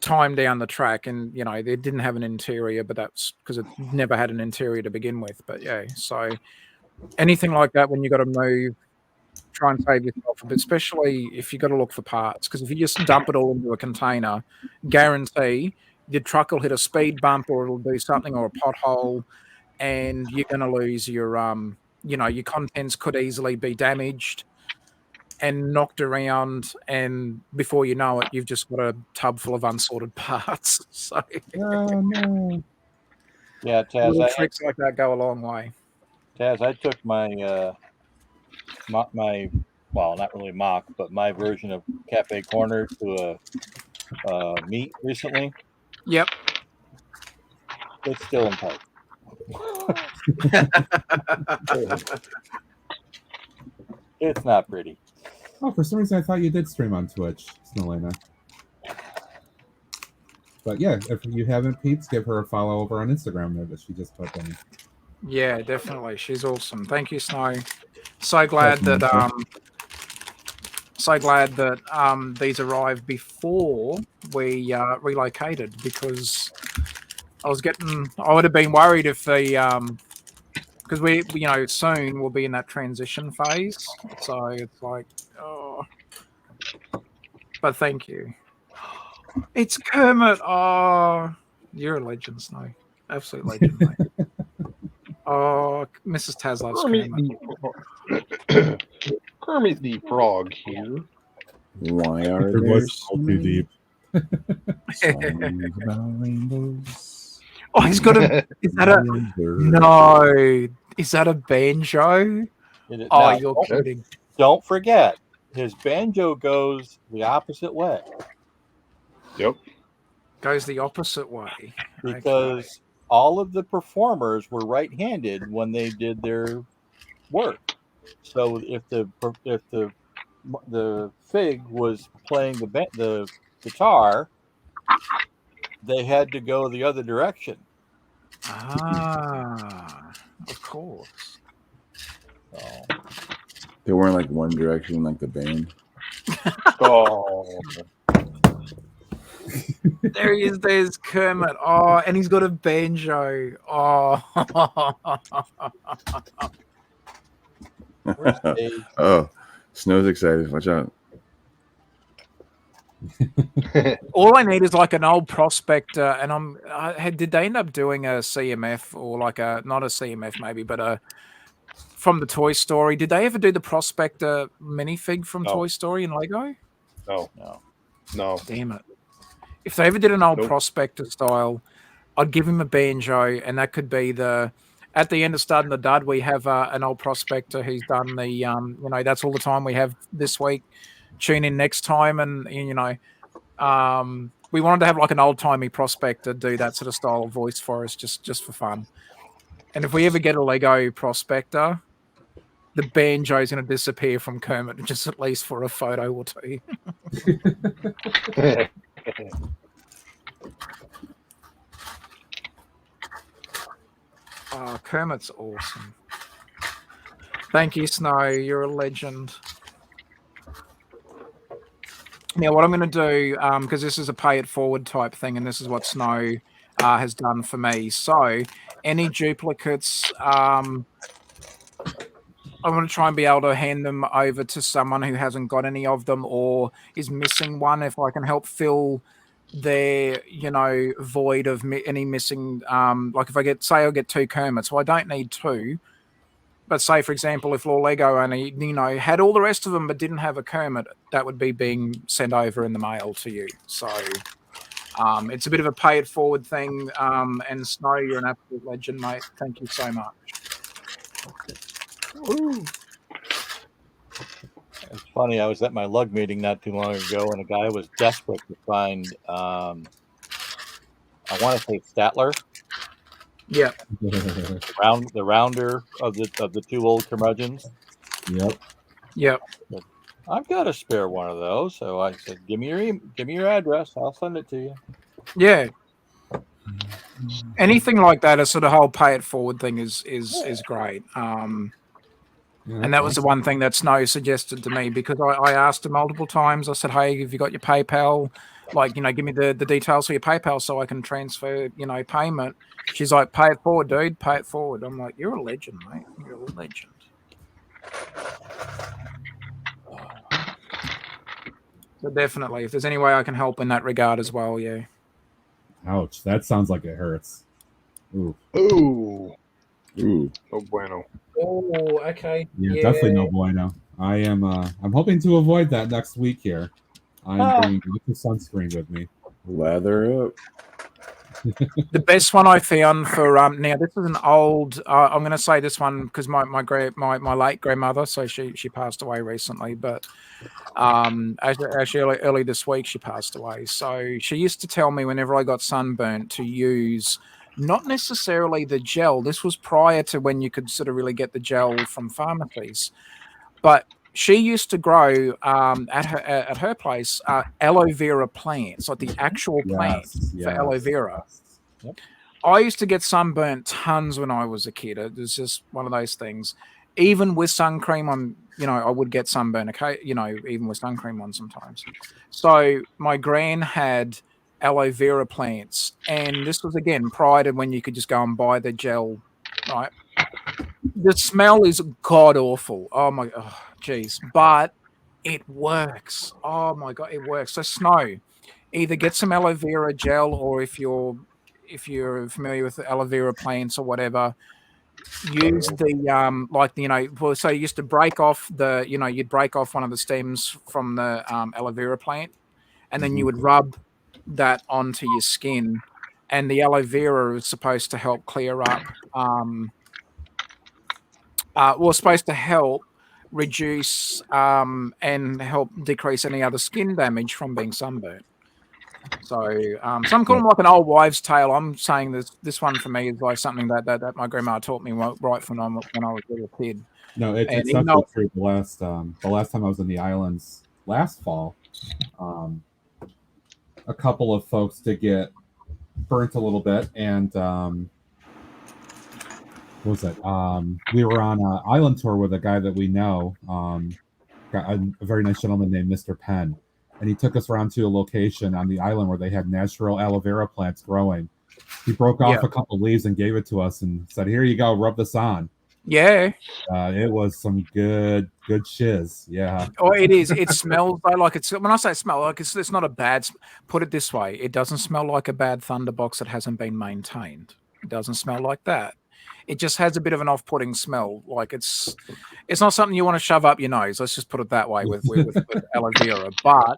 time down the track. And they didn't have an interior, but that's because it never had an interior to begin with. But yeah, so anything like that, when you got to move, try and save yourself a bit, especially if you got to look for parts. Because if you just dump it all into a container, guarantee your truck will hit a speed bump, or it'll do something, or a pothole, and you're going to lose your your contents could easily be damaged and knocked around, and before you know it, you've just got a tub full of unsorted parts. So Oh no. Yeah, Taz, little tricks like that go a long way. Taz, I took my well, not really mock, but my version of Cafe Corner to a meet recently. Yep. It's still in parts. It's not pretty. Oh, for some reason I thought you did stream on Twitch, Snowlana. But yeah, if you haven't, Pete, give her a follow over on Instagram there that she just put in. Yeah, definitely. She's awesome. Thank you, Snow. So glad that these arrived before we relocated, because I would have been worried if the because we soon we'll be in that transition phase. So it's like, oh, but thank you. It's Kermit. Oh, you're a legend, Snow. Absolute legend, mate. Oh, Mrs. Taz loves Kermit. Kermit the Frog here. Why are Her there voice is too deep. songs about rainbows? Oh, he's got a. Is that a? No, is that a banjo? Oh, you're kidding. don't forget, his banjo goes the opposite way. Yep. Goes the opposite way. Because all of the performers were right-handed when they did their work. So if the fig was playing the guitar, they had to go the other direction. Of course. So, They weren't like One Direction, like the band. Oh, There he is. There's Kermit. Oh, and he's got a banjo. Oh. where's Dave? Oh, Snow's excited. Watch out. All I need is like an old prospector, and did they end up doing a CMF or like not a CMF maybe, but from the Toy Story? Did they ever do the prospector minifig from No. Toy Story in Lego? No. Damn it! If they ever did an old Nope. prospector style, I'd give him a banjo, and that could be at the end of Stud and the Dud, we have an old prospector who's done the that's all the time we have this week. Tune in next time, and we wanted to have like an old timey prospector do that sort of style of voice for us, just for fun. And if we ever get a Lego prospector, the banjo is going to disappear from Kermit, just at least for a photo or two. Oh, Kermit's awesome. Thank you, Snow. You're a legend. Now, what I'm going to do, because this is a pay it forward type thing, and this is what Snow has done for me. So, any duplicates, I'm going to try and be able to hand them over to someone who hasn't got any of them or is missing one. If I can help fill their, void of any missing, like if I get 2 Kermits, well, I don't need 2. But say, for example, if Law Lego only, had all the rest of them but didn't have a Kermit, that would be being sent over in the mail to you. So it's a bit of a pay it forward thing. And Snow, you're an absolute legend, mate. Thank you so much. Woo. It's funny. I was at my lug meeting not too long ago, and a guy was desperate to find. I want to say Statler. Yeah. The rounder of the 2 old curmudgeons. Yep. I've got a spare one of those, so I said, "Give me your address. I'll send it to you." Yeah. Anything like that, a sort of whole pay it forward thing is great. And that was the one thing that Snow suggested to me, because I asked him multiple times. I said, "Hey, have you got your PayPal? Like, give me the details for your PayPal so I can transfer, payment." She's like, "Pay it forward, dude. Pay it forward." I'm like, "You're a legend, mate. You're a legend." So definitely, if there's any way I can help in that regard as well, yeah. Ouch. That sounds like it hurts. Ooh. Ooh. Ooh. No bueno. Oh, okay. Yeah, definitely no bueno. I'm hoping to avoid that next week here. I'm bringing lots of sunscreen with me. Lather up. The best one I found for now, this is an old. I'm going to say this one because my late grandmother, so she passed away recently, but actually early this week she passed away. So she used to tell me whenever I got sunburnt to use not necessarily the gel. This was prior to when you could sort of really get the gel from pharmacies, but she used to grow at her place aloe vera plants, like the actual plants for aloe vera. Yep. I used to get sunburnt tons when I was a kid. It was just one of those things. Even with sun cream on, I would get sunburn. Okay, even with sun cream on sometimes. So my gran had aloe vera plants, and this was again prior to when you could just go and buy the gel, right? The smell is god awful. Geez, but it works. Oh my god, it works. So Snow, either get some aloe vera gel, or if you're familiar with the aloe vera plants or whatever, use the so you used to break off you'd break off one of the stems from the aloe vera plant, and then you would rub that onto your skin, and the aloe vera is supposed to help clear up supposed to help reduce and help decrease any other skin damage from being sunburnt. So some call them like an old wives' tale. I'm saying this one for me is like something that my grandma taught me right from when I was a little kid. No, And it's even definitely though- true. The last time I was in the islands last fall, a couple of folks did get burnt a little bit, and what was it? We were on an island tour with a guy that we know, a very nice gentleman named Mr. Penn, and he took us around to a location on the island where they had natural aloe vera plants growing. He broke off Yeah. a couple leaves and gave it to us and said, "Here you go, rub this on." Yeah. It was some good shiz. Yeah. Oh, it is. It smells though, like it's. When I say smell, like it's not a bad. Put it this way: it doesn't smell like a bad Thunderbox that hasn't been maintained. It doesn't smell like that. It just has a bit of an off-putting smell. Like it's not something you want to shove up your nose. Let's just put it that way with aloe vera. But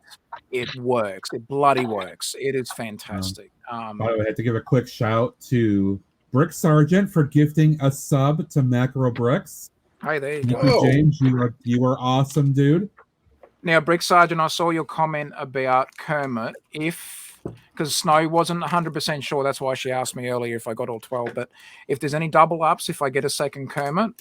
it works. It bloody works. It is fantastic. By the way, I had to give a quick shout to Brick Sargent for gifting a sub to Macro Bricks. Hey, there you Thank go. you, James. You were awesome, dude. Now, Brick Sergeant, I saw your comment about Kermit. Because Snow wasn't 100% sure, that's why she asked me earlier if I got all 12. But if there's any double ups, if I get a second Kermit,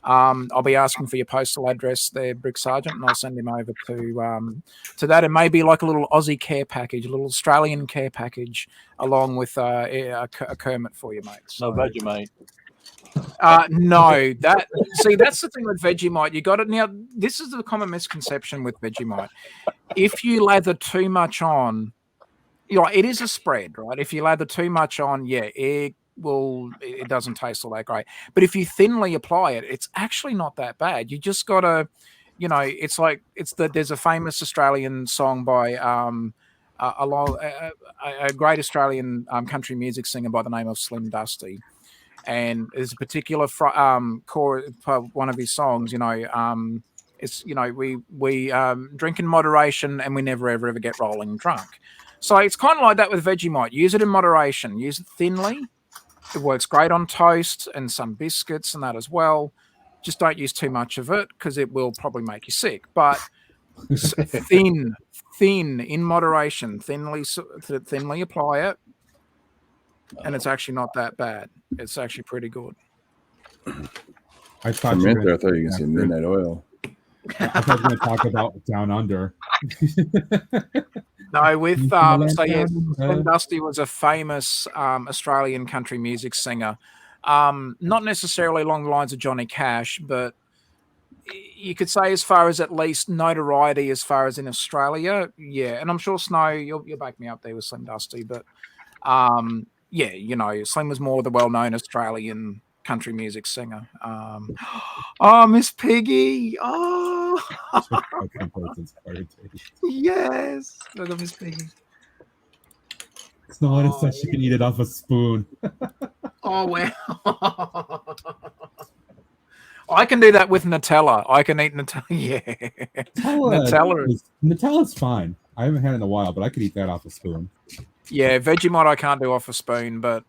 I'll be asking for your postal address there, Brick Sergeant, and I'll send him over to that. And maybe like a little Aussie care package, a little Australian care package, along with a Kermit for you, mate. No Vegemite. No, that's the thing with Vegemite. You got it now. This is the common misconception with Vegemite. If you lather too much on, it is a spread, right? If you lather too much on, it doesn't taste all that great. But if you thinly apply it, it's actually not that bad. You just gotta, there's a famous Australian song by a great Australian country music singer by the name of Slim Dusty. And there's a particular core for one of his songs, it's, we drink in moderation and we never, ever get rolling drunk. So it's kind of like that with Vegemite. Use it in moderation. Use it thinly. It works great on toast and some biscuits and that as well. Just don't use too much of it because it will probably make you sick. But thin in moderation. Thinly apply it. And it's actually not that bad. It's actually pretty good. I thought you you were going to say midnight oil. I thought you were going to talk about Down Under. No, with Slim Dusty was a famous Australian country music singer. Not necessarily along the lines of Johnny Cash, but you could say as far as at least notoriety as far as in Australia, yeah. And I'm sure Snow, you'll back me up there with Slim Dusty, but Slim was more the well-known Australian country music singer. Miss Piggy. Oh, yes. Look at Miss Piggy. Snow White said she can eat it off a spoon. Oh, wow. I can do that with Nutella. I can eat Nutella. Yeah. Nutella's fine. I haven't had it in a while, but I could eat that off a spoon. Yeah, Vegemite I can't do off a spoon, but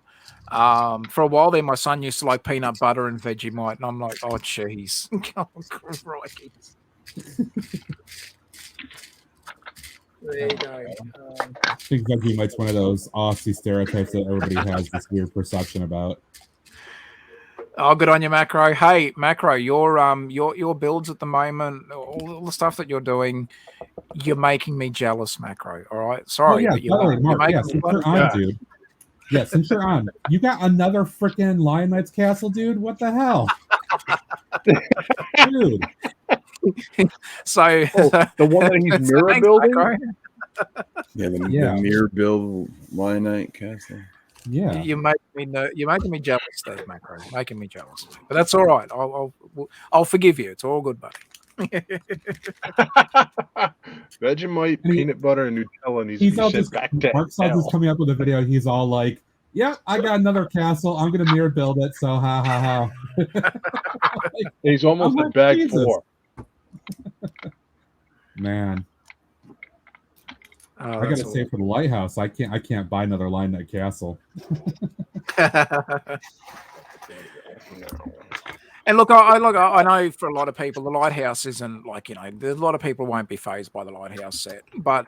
for a while there, my son used to like peanut butter and Vegemite, and I'm like, oh, jeez. Oh, crikey. There you go. I think Vegemite's one of those Aussie stereotypes that everybody has this weird perception about. Oh, good on you, Macro. Hey, Macro, your builds at the moment, all the stuff that you're doing, you're making me jealous, Macro. All right, sorry, but dude. Yeah, since you're on, you got another freaking Lion Knight's Castle, dude. What the hell, dude? So the one that he's mirror building. The mirror build Lion Knight Castle. Yeah, you're making me jealous, Dave Macro. Making me jealous, but that's all right. I'll forgive you. It's all good, buddy. Vegemite, peanut butter, and Nutella needs to be sent back to Mark Suds is coming up with a video. He's all like, "Yeah, I got another castle. I'm gonna mirror build it." So ha ha ha. He's almost at bag Jesus. 4. Man. I gotta say for the lighthouse, I can't buy another Lion Knight Castle. And look, I know for a lot of people, the lighthouse isn't like, there's a lot of people won't be phased by the lighthouse set, but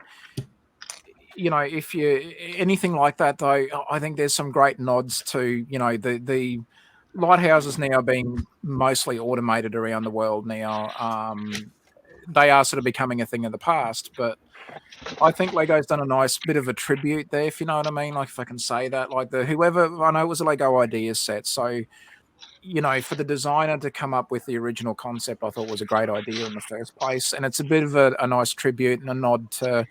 if you anything like that, though, I think there's some great nods to, the lighthouses now being mostly automated around the world now. They are sort of becoming a thing of the past, but I think Lego's done a nice bit of a tribute there, if you know what I mean. Like, if I can say that, like whoever, I know it was a Lego Ideas set, so for the designer to come up with the original concept, I thought was a great idea in the first place, and it's a bit of a nice tribute and a nod to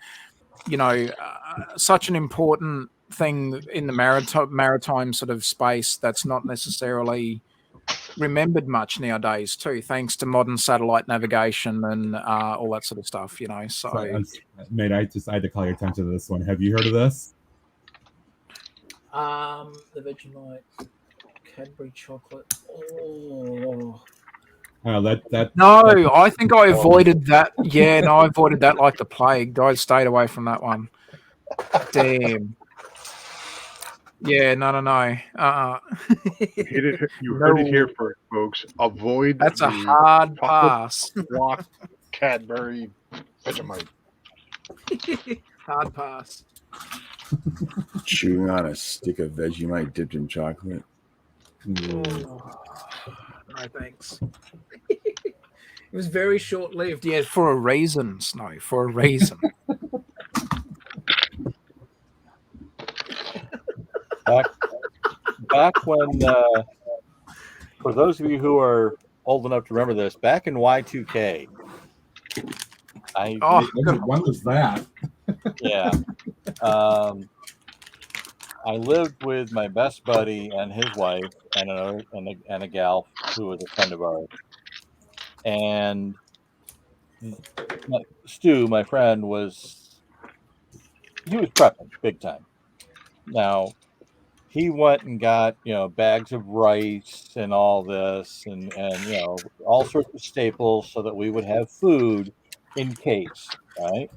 such an important thing in the maritime sort of space that's not necessarily remembered much nowadays too, thanks to modern satellite navigation and all that sort of stuff. Mate, I had to call your attention to this one. Have you heard of this? The Vegemite Cadbury chocolate. Oh. Oh, that. No, I think I avoided that. Yeah, no, I avoided that like the plague. I stayed away from that one. Damn. Yeah, no. You heard it here first, folks. Avoid. That's a hard pass. Block Cadbury Vegemite. Hard pass. Chewing on a stick of Vegemite dipped in chocolate. Oh, no, thanks. It was very short-lived. Yeah, for a reason, Snow. For a reason. Back when, for those of you who are old enough to remember this, back in Y2K, when was that? Yeah. I lived with my best buddy and his wife and a gal who was a friend of ours. And Stu, my friend, he was prepping big time. Now, he went and got, bags of rice and all this and all sorts of staples so that we would have food in case, right?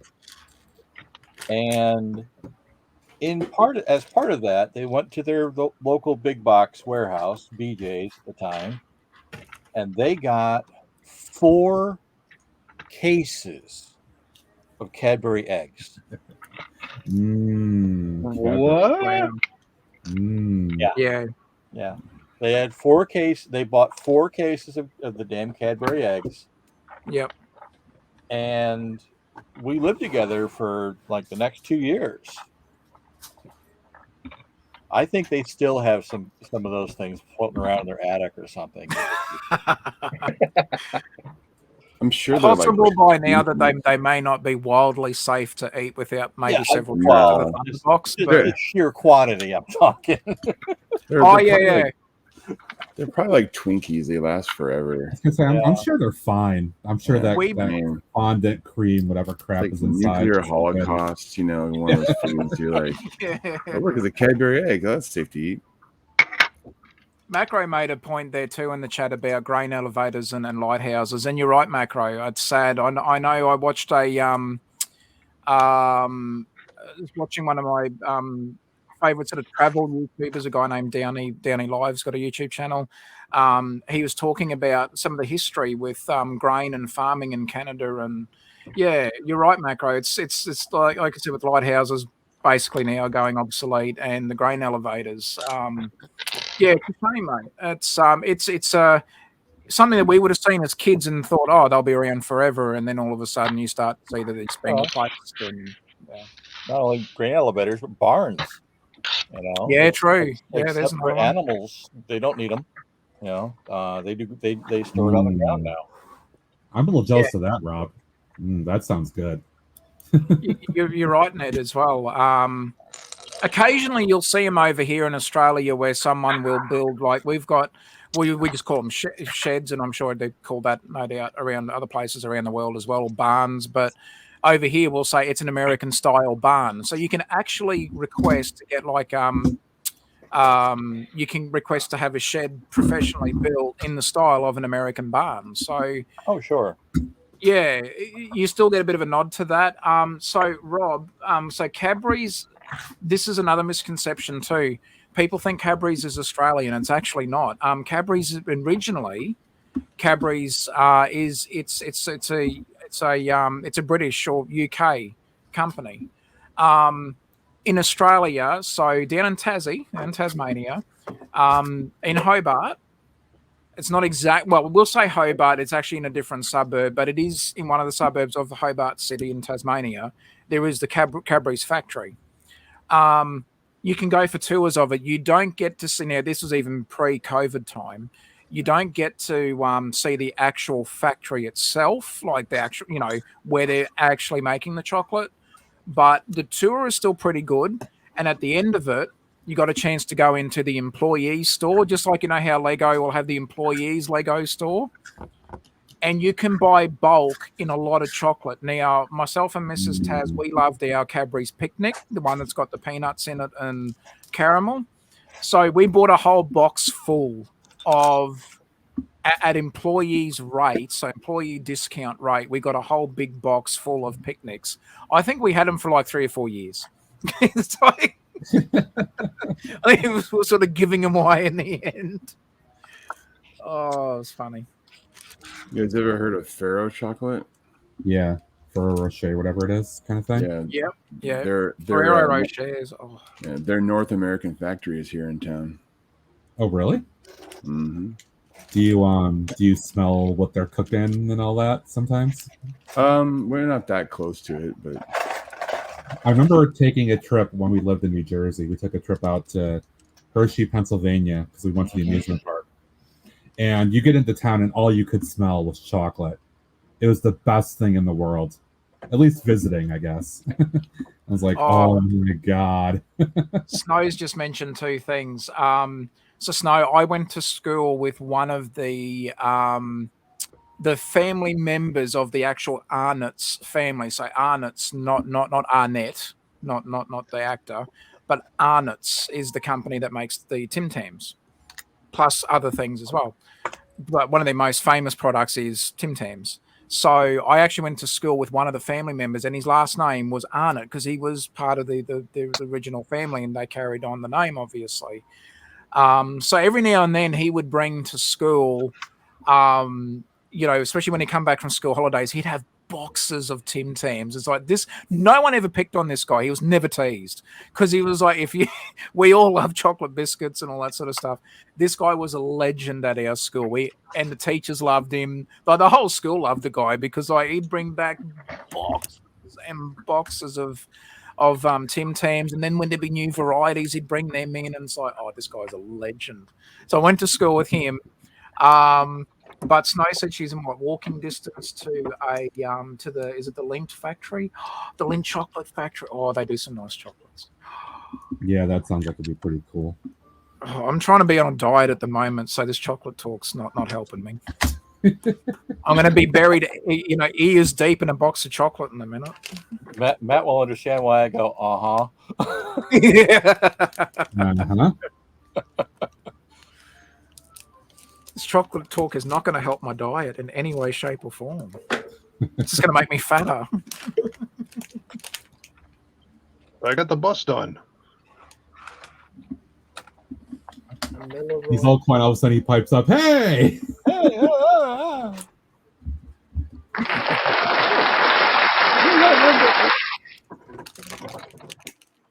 And as part of that, they went to their local big box warehouse, BJ's at the time, and they got 4 cases of Cadbury eggs. What? Yeah. They had 4 cases. They bought 4 cases of the damn Cadbury eggs. Yep. And we lived together for like the next 2 years. I think they still have some of those things floating around in their attic or something. I'm sure possible by now that they may not be wildly safe to eat without maybe several trips to the thunder box. But the sheer quantity I'm talking. They're probably like Twinkies. They last forever. I'm sure they're fine. I'm sure that fondant cream, whatever crap like is inside. Nuclear holocaust, one of those foods. You're like, oh, look, it's a Cadbury egg. Oh, that's safe to eat. Macro made a point there too in the chat about grain elevators and lighthouses, and you're right, Macro. It's sad. I know. I watched watching one of my favorite sort of travel YouTubers, a guy named Downey Live's got a YouTube channel. He was talking about some of the history with grain and farming in Canada, and yeah, you're right, Macro. It's like I said with lighthouses basically now going obsolete, and the grain elevators. Yeah, it's a shame, mate. It's something that we would have seen as kids and thought, oh, they'll be around forever, and then all of a sudden you start to see that it's being replaced. And not only grain elevators, but barns. Yeah, true. There's for animals, they don't need them. They store it on the ground now. I'm a little jealous of that, Rob. That sounds good. You're right, Ned, as well. Occasionally you'll see them over here in Australia where someone will build, like we just call them sheds, and I'm sure they call that no doubt around other places around the world as well, barns. But over here we'll say it's an American style barn. So you can actually request to get like you can request to have a shed professionally built in the style of an American barn. So sure. Yeah, you still get a bit of a nod to that. So Rob, so Cadbury's, this is another misconception too. People think Cadbury's is Australian. It's actually not. Cadbury's originally Cadbury's is it's a British or UK company. In Australia, so down in Tasmania, in Hobart, it's not exact. Well, we'll say Hobart. It's actually in a different suburb, but it is in one of the suburbs of the Hobart City in Tasmania. There is the Cadbury's factory. You can go for tours of it. You don't get to see, now this was even pre-COVID time, you don't get to see the actual factory itself, like the actual, where they're actually making the chocolate. But the tour is still pretty good. And at the end of it, you got a chance to go into the employee store, just like how Lego will have the employees Lego store. And you can buy bulk in a lot of chocolate. Now, myself and Mrs. Taz, we loved our Cadbury's Picnic, the one that's got the peanuts in it and caramel. So we bought a whole box full of, at employees' rate, so employee discount rate, we got a whole big box full of picnics. I think we had them for like 3 or 4 years. It's like, I think it was sort of giving them away in the end. Oh, it was funny. You guys ever heard of Faro chocolate? Yeah, Ferrero Rocher, whatever it is, kind of thing. Yeah, yeah. They're Ferrero Rochers. Oh. Yeah, their North American factory is here in town. Oh, really? Mm-hmm. Do you smell what they're cooking and all that sometimes? We're not that close to it, but I remember taking a trip when we lived in New Jersey. We took a trip out to Hershey, Pennsylvania, because we went to the amusement park. And you get into town and all you could smell was chocolate. It was the best thing in the world. At least visiting, I guess. I was like, oh my God. Snow's just mentioned 2 things. So Snow, I went to school with one of the family members of the actual Arnott's family. So Arnott's, not Arnett, not the actor, but Arnott's is the company that makes the Tim Tams, plus other things as well. But one of their most famous products is Tim Tams. So I actually went to school with one of the family members, and his last name was Arnott because he was part of the original family, and they carried on the name, obviously. So every now and then he would bring to school, especially when he come back from school holidays, he'd have boxes of Tim Tams. It's like this. No one ever picked on this guy. He was never teased because he was like, we all love chocolate biscuits and all that sort of stuff. This guy was a legend at our school. And the teachers loved him. Like the whole school loved the guy because he'd bring back boxes and boxes of Tim Tams, and then when there'd be new varieties, he'd bring them in, and it's like, oh, this guy's a legend. So I went to school with him. But Snow said she's in walking distance to is it the Lindt factory? The Lindt chocolate factory. Oh, they do some nice chocolates. Yeah, that sounds like it'd be pretty cool. Oh, I'm trying to be on a diet at the moment, so this chocolate talk's not helping me. I'm going to be buried, ears deep in a box of chocolate in a minute. Matt will understand why I go, Yeah. Uh-huh. This chocolate talk is not going to help my diet in any way, shape, or form. It's just going to make me fatter. I got the bus done. He's all quiet. All of a sudden, he pipes up, "Hey!"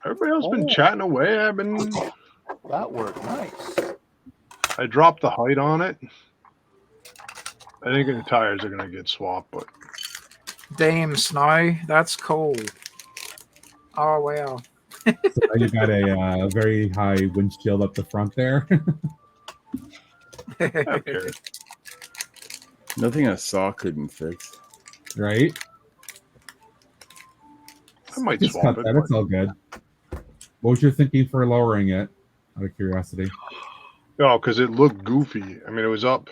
Everybody else been chatting away. that worked nice. I dropped the height on it. I think the tires are gonna get swapped, but Damn, Snow, that's cool. Oh wow. So now you got a very high windshield up the front there. okay. nothing a saw couldn't fix. Right? I might Just swap cut it. that. It's all good. What was your thinking for lowering it? Out of curiosity. No, because it looked goofy. I mean, it was up.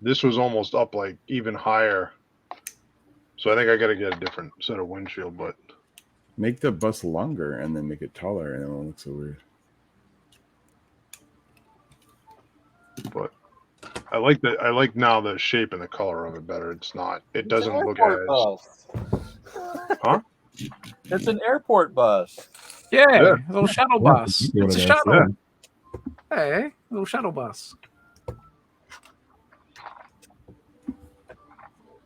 This was almost up like even higher. So I think I got to get a different set of windshield, but Make the bus longer and then make it taller, and it won't look so weird. I like now the shape and the color of it better. It's not. It doesn't look Airport as. bus. Huh? It's an airport bus. Yeah, Yeah. a little shuttle Yeah, bus. that's what It's a it is, shuttle. yeah. Hey, a little shuttle bus.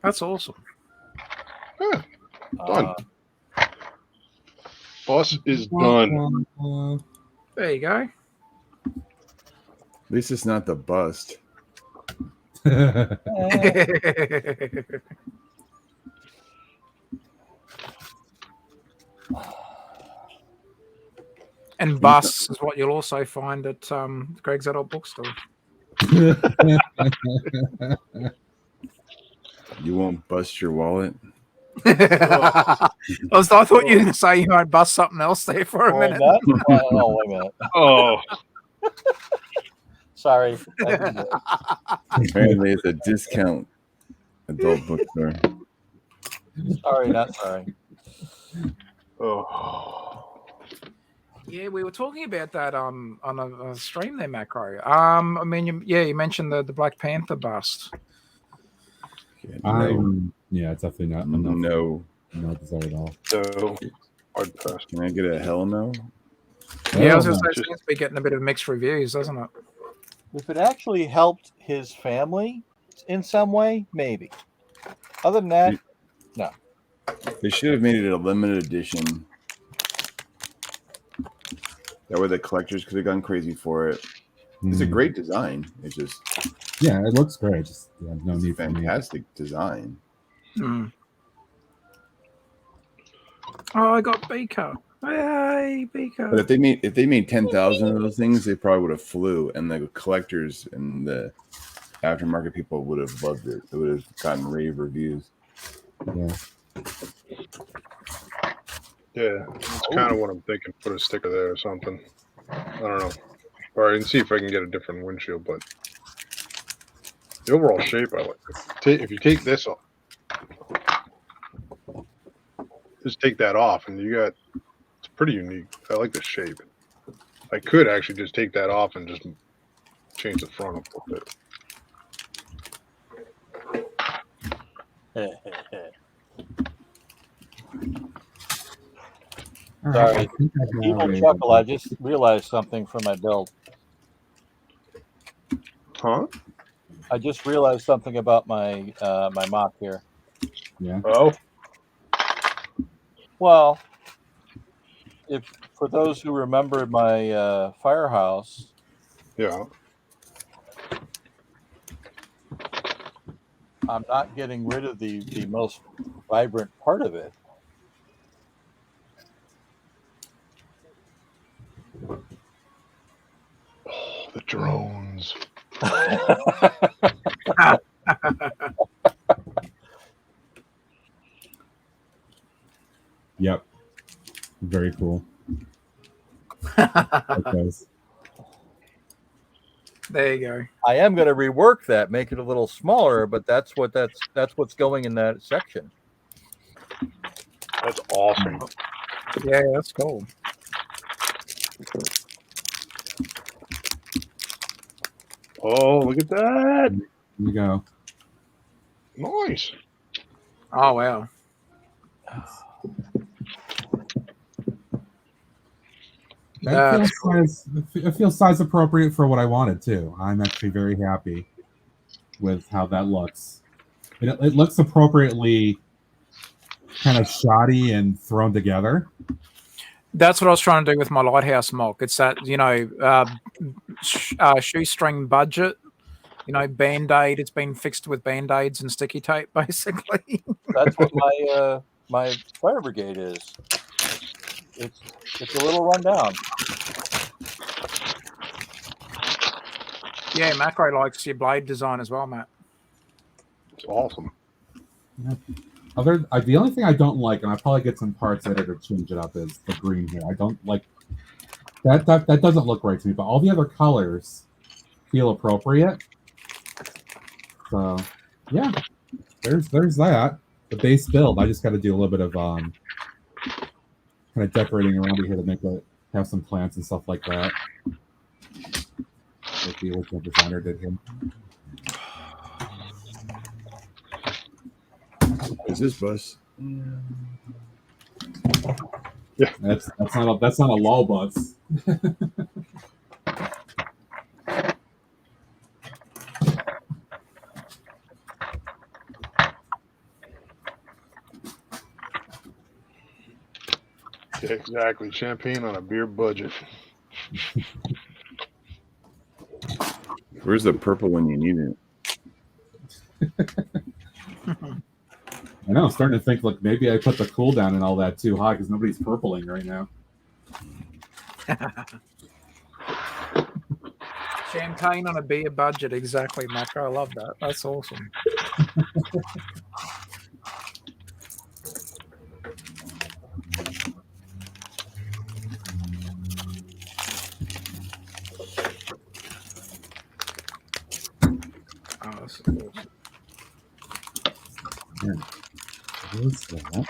That's awesome. Yeah, done. Uh, Bus is done. There you go. At least it's not the bust. And busts is what you'll also find at Greg's Adult Bookstore. You won't bust your wallet. I thought you were going to say you might bust something else there for a minute. Oh, wait a minute. Oh, Sorry. Apparently, it's a discount adult bookstore. Sorry, not sorry. oh. Yeah, we were talking about that on a stream there, Macro. I mean, you mentioned the Black Panther bust. Yeah, it's definitely not enough. No. Not desire at all. So, hard pass. Can I get a hell no? Yeah, I was Oh, going to say, it seems to be getting a bit of mixed reviews, doesn't it? If it actually helped his family in some way, maybe. Other than that, no. They should have made it a limited edition. That way the collectors could have gone crazy for it. It's a great design. It's just yeah, it looks great. Just no need for me. fantastic design. Mm. Oh, I got Beaker. Hey, Beaker. But if they made 10,000 of those things, they probably would have flew, and the collectors and the aftermarket people would have loved it. They would have gotten rave reviews. Yeah. Yeah, that's kind of what I'm thinking. Put a sticker there or something. I don't know. Or I can see if I can get a different windshield, but the overall shape I like. If you take this off, just take that off, and you got it's pretty unique. I like the shape. I could actually just take that off and just change the front up a little bit. All Sorry. I think I've now Evil raised chuckle. it. I just realized something from my build. Huh? I just realized something about my my mock here. Yeah. Oh, Well, if for those who remember my firehouse, yeah. I'm not getting rid of the most vibrant part of it. The drones. Yep. Very cool. Okay. There you go. I am going to rework that, make it a little smaller, but that's what's going in that section. That's awesome. Yeah, that's cool. Oh, look at that. Here we go. Nice. Oh, wow. It feels size appropriate for what I wanted too. I'm actually very happy with how that looks. It looks appropriately kind of shoddy and thrown together. That's what I was trying to do with my Lighthouse mock. It's that, shoestring budget, Band-Aid. It's been fixed with Band-Aids and sticky tape, basically. That's what my fire brigade is. It's a little rundown. Yeah, Macro likes your blade design as well, Matt. It's awesome. The only thing I don't like, and I probably get some parts edited to change it up, is the green here. I don't like that. That doesn't look right to me. But all the other colors feel appropriate. So yeah, there's that. The base build. I just got to do a little bit of kind of decorating around it here to make it have some plants and stuff like that. Like the original designer did him. Is this bus? Yeah, that's not a lull bus. Exactly. Champagne on a beer budget. Where's the purple when you need it? I know. I'm starting to think like maybe I put the cooldown and all that too high because nobody's purpling right now. Champagne on a beer budget, exactly, Macro. I love that. That's awesome. Oh, that's awesome. What is that?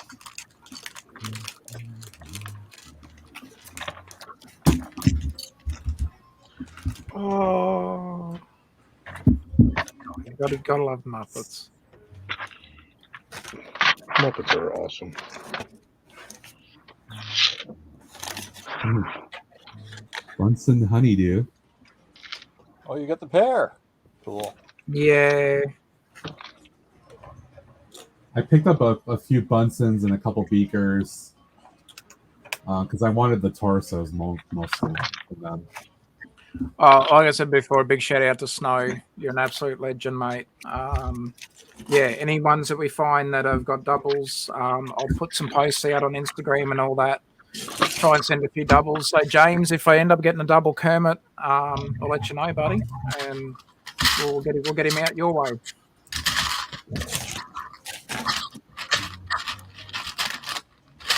Oh, you gotta love Muppets. Muppets are awesome. Bunsen honeydew. Oh, you got the pear. Cool. Yeah. I picked up a few Bunsens and a couple beakers because I wanted the torsos mostly for them. Like I said before, a big shout out to Snow. You're an absolute legend, mate. Yeah, any ones that we find that have got doubles, I'll put some posts out on Instagram and all that. Try and send a few doubles. So James, if I end up getting a double Kermit, I'll let you know, buddy, and we'll get him out your way.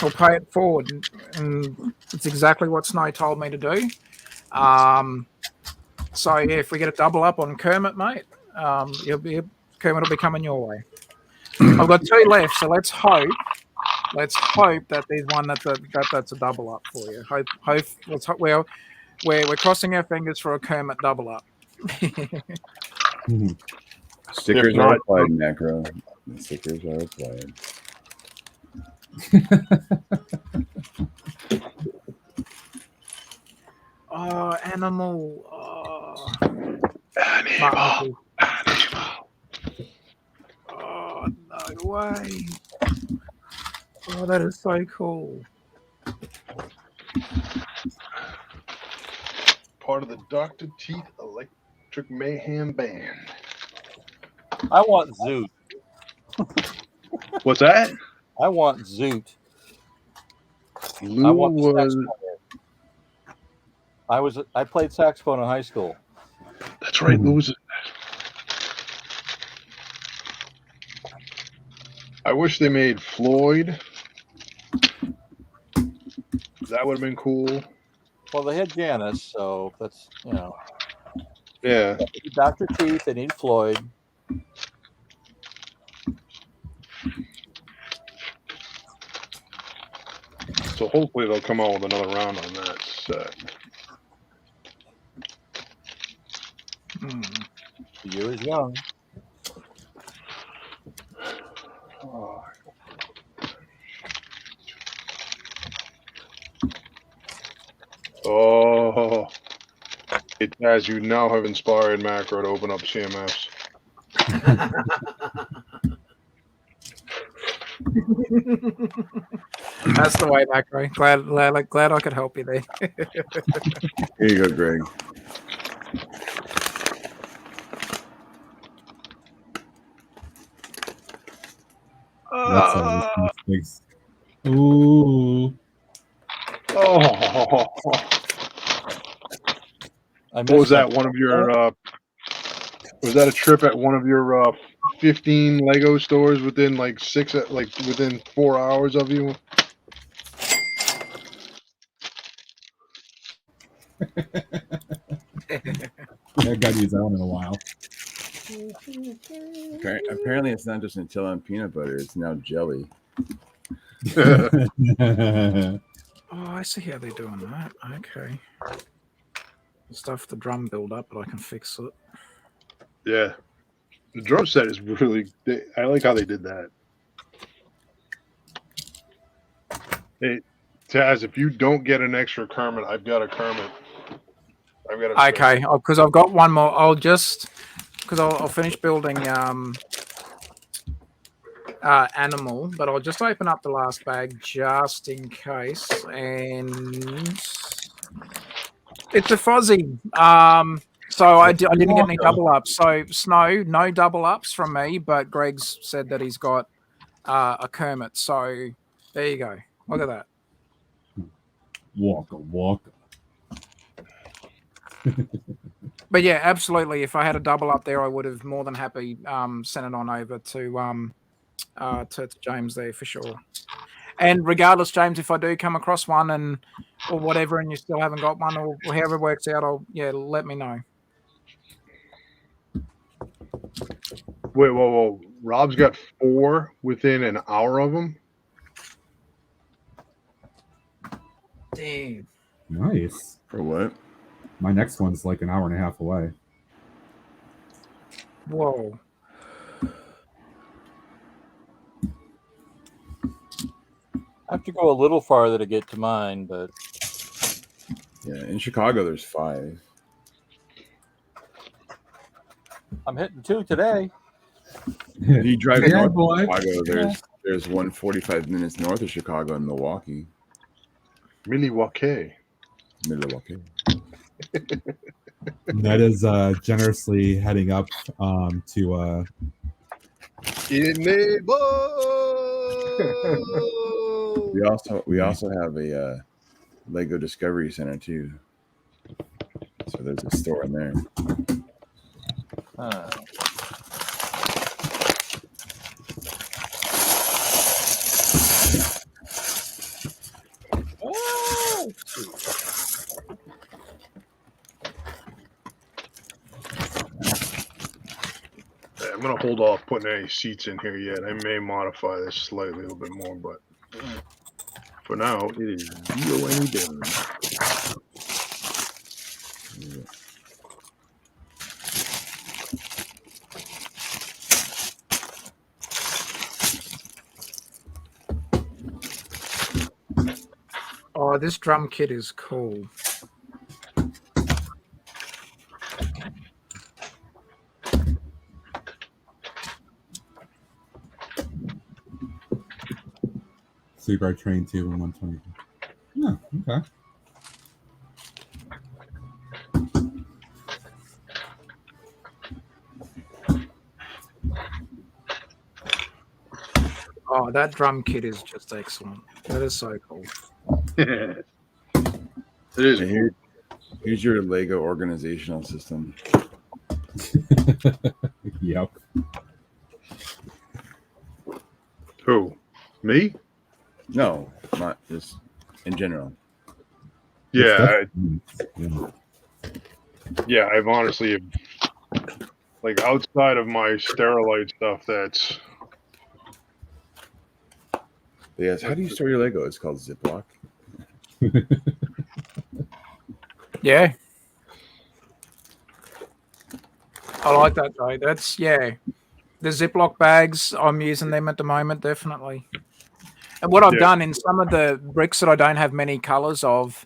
We'll pay it forward, and it's exactly what Snow told me to do. So yeah, if we get a double up on Kermit, mate, Kermit will be coming your way. I've got 2 left, so let's hope that there's one that's a double up for you. We're crossing our fingers for a Kermit double up. Stickers If are not- applied, Macro. The stickers are applied. Oh, animal. Oh, Animal. oh, no way. Oh, that is so cool. Part of the Dr. Teeth Electric Mayhem Band. I want Zoot. What's that? I want Zoot. Lou I want the was. sax player. I played saxophone in high school. That's right, Lou was. I wish they made Floyd. That would have been cool. Well, they had Janice, so that's, you know. Yeah. They need Dr. Teeth, they need Floyd. So hopefully they'll come out with another round on that set. The year is young. Oh, it as you now have inspired Macro to open up CMS. That's the way, Macro. Glad I could help you there. Here you go, Greg. That's ooh. Oh, I what was missed that? One of your? Was that a trip at one of your 15 Lego stores within like within 4 hours of you? I got to use that one in a while. Apparently, it's not just Nutella and peanut butter; it's now jelly. Oh, I see how they're doing that. Okay. Stuff the drum build up, but I can fix it. Yeah, the drum set is really. I like how they did that. Hey, Taz, if you don't get an extra Kermit, I've got a Kermit. I've got a. Okay, because I've got one more. I'll finish building animal, but I'll just open up the last bag just in case. And it's a fuzzy. So I didn't get any double ups. So Snow, no double ups from me, but Greg's said that he's got a Kermit. So there you go. Look at that. Walker. But yeah, absolutely. If I had a double up there, I would have more than happy sent it on over to James there for sure. And regardless, James, if I do come across one or whatever, and you still haven't got one, or however it works out, let me know. Wait, whoa. Rob's got 4 within an hour of him. Damn. Nice. For what? My next one's like an hour and a half away. Whoa. I have to go a little farther to get to mine, but Yeah, in Chicago there's 5. I'm hitting 2 today. If you drive Yeah, north boy. of Chicago, there's one 45 minutes north of Chicago in Milwaukee. Milwaukee. That is generously heading up to We also have a Lego Discovery Center too. So there's a store in there. I'm gonna hold off putting any seats in here yet. I may modify this slightly a little bit more, but for now it is any done. Oh, this drum kit is cool. Seaguard Train 2 and 120. Yeah, okay. Oh, that drum kit is just excellent. That is so cool. It is. Here's your Lego organizational system. Yep. Who? Me? No, not just in general. Yeah, Yeah. yeah. I've honestly, like, outside of my Sterilite stuff, that's Yes. How do you store your Lego? It's called Ziploc. Yeah. I like that though. That's the Ziploc bags. I'm using them at the moment, definitely. And what I've done in some of the bricks that I don't have many colors of,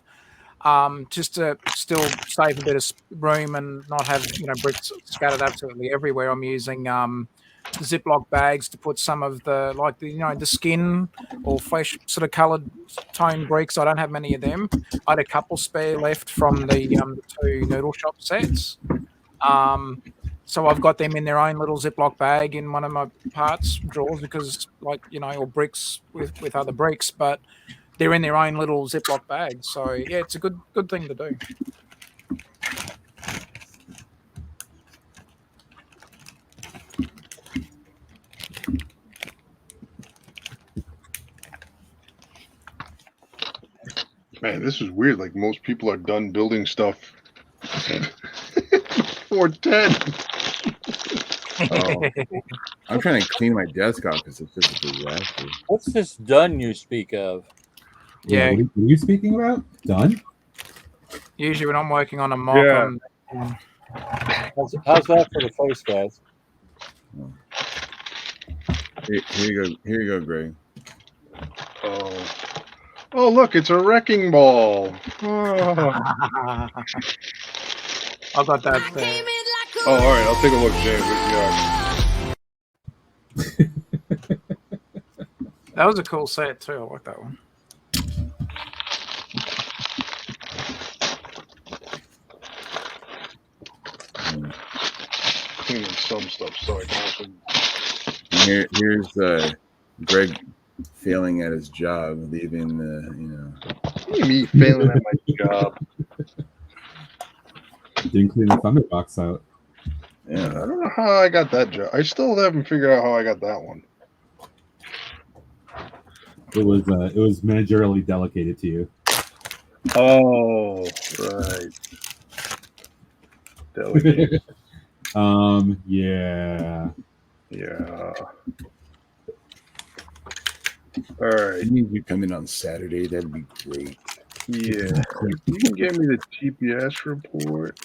just to still save a bit of room and not have bricks scattered absolutely everywhere, I'm using Ziploc bags to put some of the the skin or flesh sort of coloured tone bricks. I don't have many of them. I had a couple spare left from the 2 noodle shop sets. So I've got them in their own little Ziploc bag in one of my parts drawers because, or bricks with other bricks, but they're in their own little Ziploc bag. So yeah, it's a good thing to do. Man, this is weird. Like, most people are done building stuff 4:10. Oh, I'm trying to clean my desk off because it's just a disaster. What's this done you speak of? Yeah. What are you speaking about? Done? Usually when I'm working on a mock, Yeah. How's that for the face, guys? Here you go, Greg. Oh, look, it's a wrecking ball. Oh, I got that there. all right, I'll take a look, James. What you got? That was a cool set too. I like that one. Cleaning some stuff so I can also. Here's Greg failing at his job, leaving the Me failing at my job. Didn't clean the Thunderbox out. I don't know how I got that job. I still haven't figured out how I got that one. It was managerially delegated to you. Oh, right. Delegate. Yeah. Yeah. All right. I need you coming on Saturday. That'd be great. Yeah. You can get me the GPS report.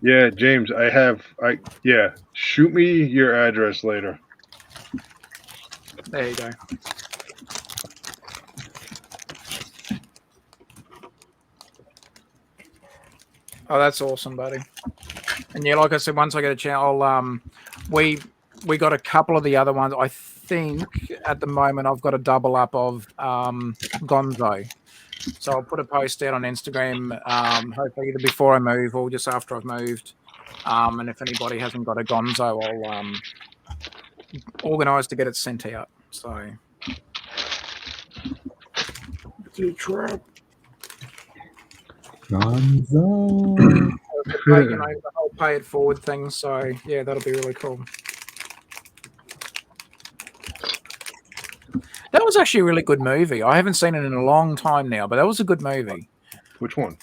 Yeah, James, shoot me your address later. There you go. Oh, that's awesome, buddy. And yeah, like I said, once I get a chance, I'll we got a couple of the other ones. I think at the moment I've got a double up of Gonzo. So I'll put a post out on Instagram, hopefully either before I move or just after I've moved. And if anybody hasn't got a Gonzo, I'll organise to get it sent out. So it's a trap. Gonzo. The whole pay it forward thing. So yeah, that'll be really cool. That was actually a really good movie. I haven't seen it in a long time now, but that was a good movie. Which one?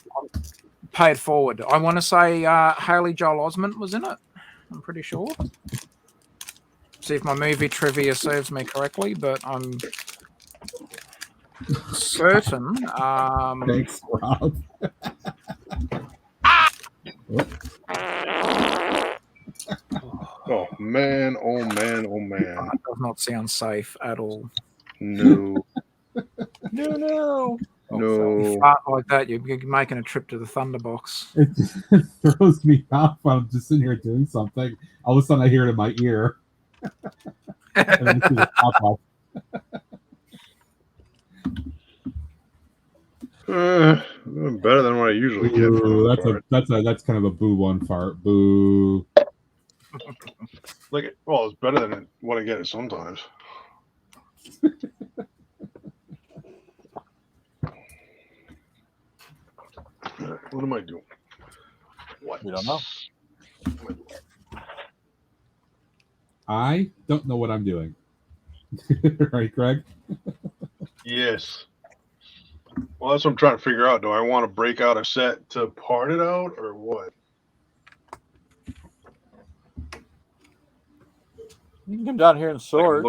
Pay it forward. I want to say Haley Joel Osment was in it. I'm pretty sure. See if my movie trivia serves me correctly, but I'm certain. Thanks, Rob. Oh man, oh man, oh man. That does not sound safe at all. No. No. No. You fart like that, you're making a trip to the Thunderbox. It just throws me off. I'm just sitting here doing something. All of a sudden, I hear it in my ear. And then I see the pop up. Better than what I usually get. Ooh, that's kind of a boo one fart. Boo. It's better than what I get sometimes. What am I doing? What? We don't know. I don't know what I'm doing. Right, Greg? Yes. Well, that's what I'm trying to figure out. Do I want to break out a set to part it out or what? You can come down here and sort.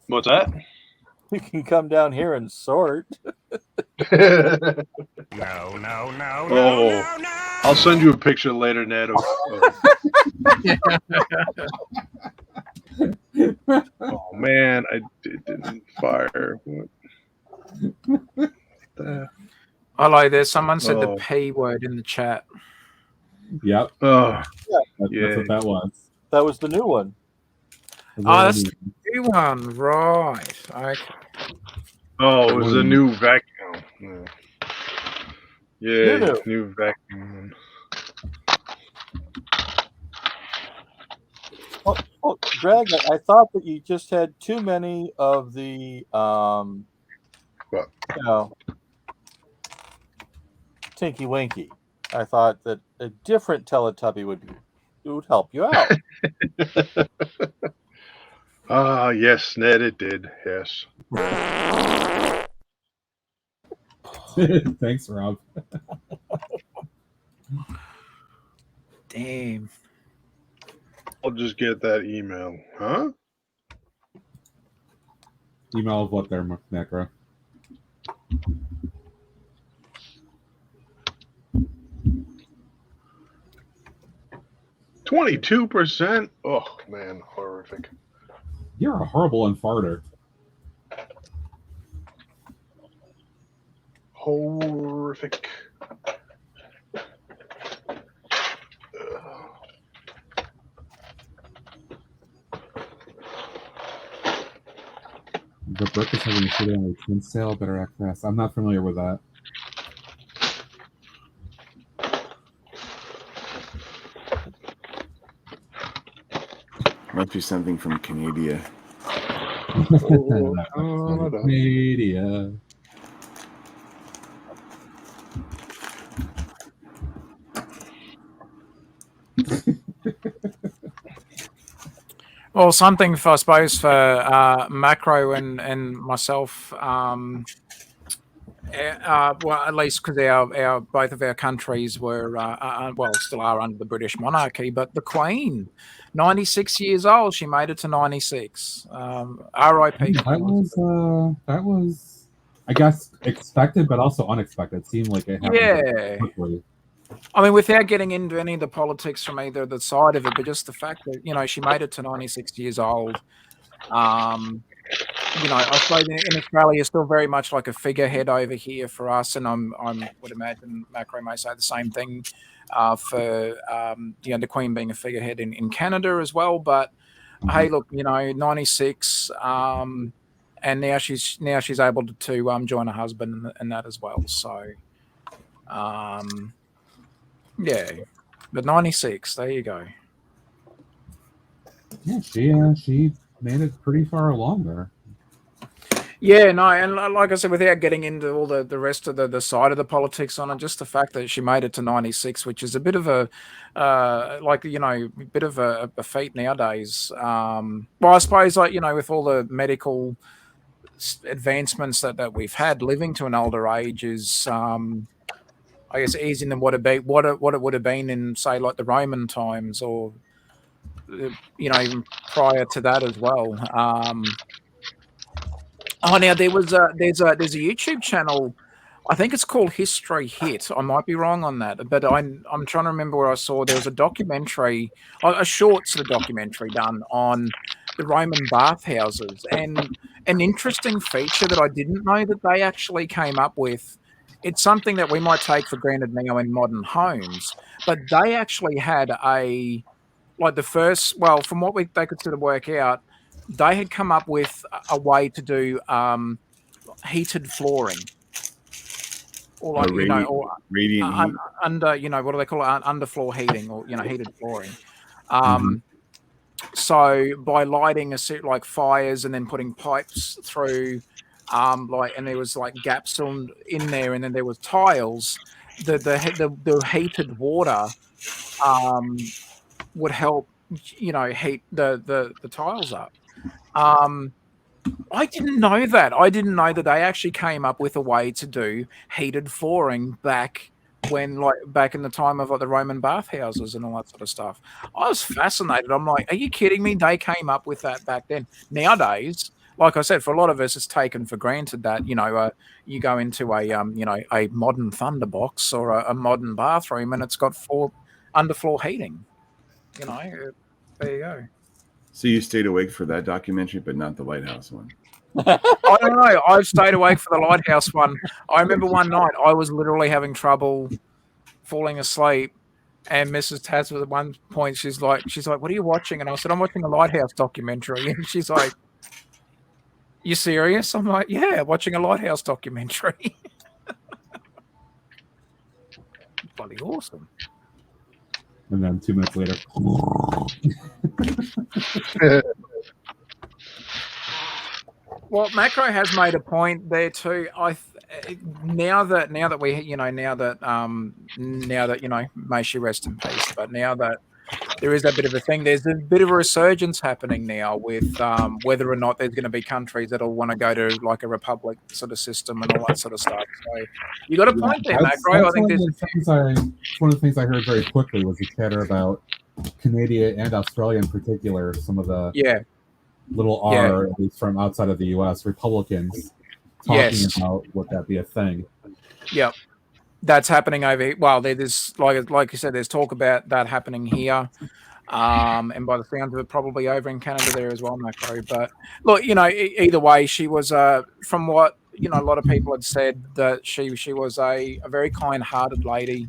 What's that? You can come down here and sort. No. No. I'll send you a picture later, Ned. Oh man, it didn't fire. What? Hello there. Someone said the P word in the chat. Yep. Oh, that's what that was. That was the new one. That's the new one, right? Okay. Oh, it was a new vacuum. Yeah, new vacuum. Oh, Greg, I thought that you just had too many of the, Tinky Winky. I thought that a different Teletubby would help you out. Yes, Ned, it did. Yes. Thanks, Rob. Damn. I'll just get that email. Huh? Email of what there, Necro? %. Oh man, horrific. You're a horrible unfarter. Horrific. The brick is having a shooting on the twin sail, better act fast. I'm not familiar with that. Must be something from Canada. Media. Well, something for, I suppose, for Macro and myself. Well, at least because our both of our countries were well, still are under the British monarchy. But the Queen, 96 years old, she made it to 96. R.I.P. That was, I guess, expected, but also unexpected. It seemed like it happened Yeah. quickly. I mean, without getting into any of the politics from either the side of it, but just the fact that she made it to 96 years old. I suppose in Australia, you're still very much like a figurehead over here for us, and I would imagine Macro may say the same thing for the Queen being a figurehead in Canada as well. But hey, look, 96, and now she's able to join her husband and that as well. So, yeah, but 96, there you go. Yeah, she made it pretty far along there. Yeah, no, and like I said, without getting into all the rest of the side of the politics on it, just the fact that she made it to 96, which is a bit of a bit of a feat nowadays. Well, I suppose with all the medical advancements that we've had, living to an older age is I guess easier than what it would have been in, say, like the Roman times, or even prior to that as well. Oh, now there's a YouTube channel. I think it's called History Hit. I might be wrong on that, but I'm trying to remember where I saw there was a documentary, a short sort of documentary done on the Roman bathhouses, and an interesting feature that I didn't know that they actually came up with. It's something that we might take for granted now in modern homes, but they actually had the first, well, from what they could sort of work out, they had come up with a way to do heated flooring, or like radiant heat. under what do they call it, underfloor heating, or heated flooring. So by lighting like fires and then putting pipes through, and there was like gaps in there, and then there was tiles. The heated water would help heat the tiles up. I didn't know that. I didn't know that they actually came up with a way to do heated flooring back in the time of the Roman bathhouses and all that sort of stuff. I was fascinated. I'm like, are you kidding me? They came up with that back then. Nowadays, like I said, for a lot of us, it's taken for granted that you go into a modern thunderbox or a modern bathroom and it's got underfloor heating. There you go. So you stayed awake for that documentary, but not the Lighthouse one. I don't know. I've stayed awake for the Lighthouse one. I remember one night I was literally having trouble falling asleep, and Mrs. Taz at one point she's like, "What are you watching?" And I said, "I'm watching a Lighthouse documentary." And she's like, "You serious?" I'm like, "Yeah, watching a Lighthouse documentary." Bloody awesome. And then 2 minutes later. Well, Macro has made a point there too. Now that may she rest in peace. But now that there is that bit of a thing, there's a bit of a resurgence happening now with whether or not there's going to be countries that'll want to go to like a republic sort of system and all that sort of stuff. So you got a point there, Macro. I think one of the things I heard very quickly was the chatter about Canada and Australia in particular. Some of the little R, at least from outside of the U.S., Republicans talking about would that be a thing. Yep. That's happening over here. Well, there's like you said, there's talk about that happening here. And by the sounds of it, probably over in Canada there as well, Macro. But look, either way, she was from what a lot of people had said, that she was a very kind-hearted lady,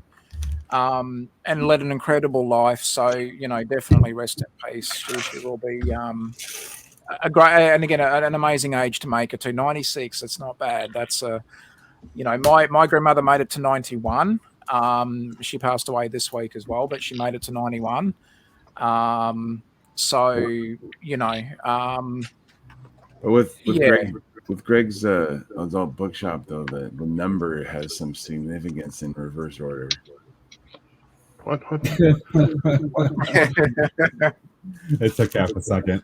and led an incredible life. So definitely rest in peace. She will be a great, and again, an amazing age to make it to 96. It's not bad. That's my grandmother made it to 91. She passed away this week as well, but she made it to 91. So But with yeah. Greg's adult bookshop, though, the number has some significance in reverse order. What? It took half a second.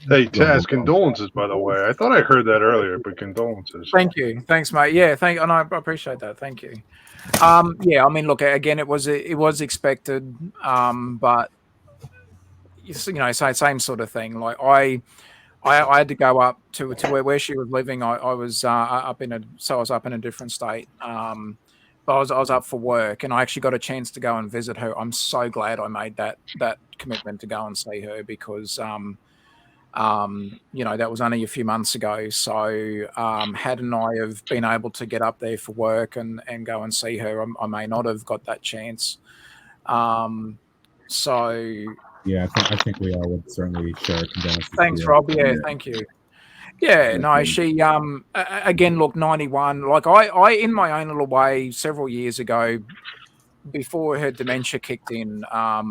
Hey, Taz, condolences, by the way. I thought I heard that earlier, but condolences. Thank you. Thanks, mate. Yeah, and I appreciate that. Thank you. Yeah, I mean, look, again, it was expected, but same sort of thing. Like I had to go up to where she was living. I was up in a different state. But I was up for work, and I actually got a chance to go and visit her. I'm so glad I made that commitment to go and see her because that was only a few months ago. So hadn't I have been able to get up there for work and go and see her, I may not have got that chance. So yeah, I think we all would certainly share condolences. Thanks, Rob. Yeah, thank you. Yeah, no, she again, look, 91. Like I in my own little way, several years ago, before her dementia kicked in, I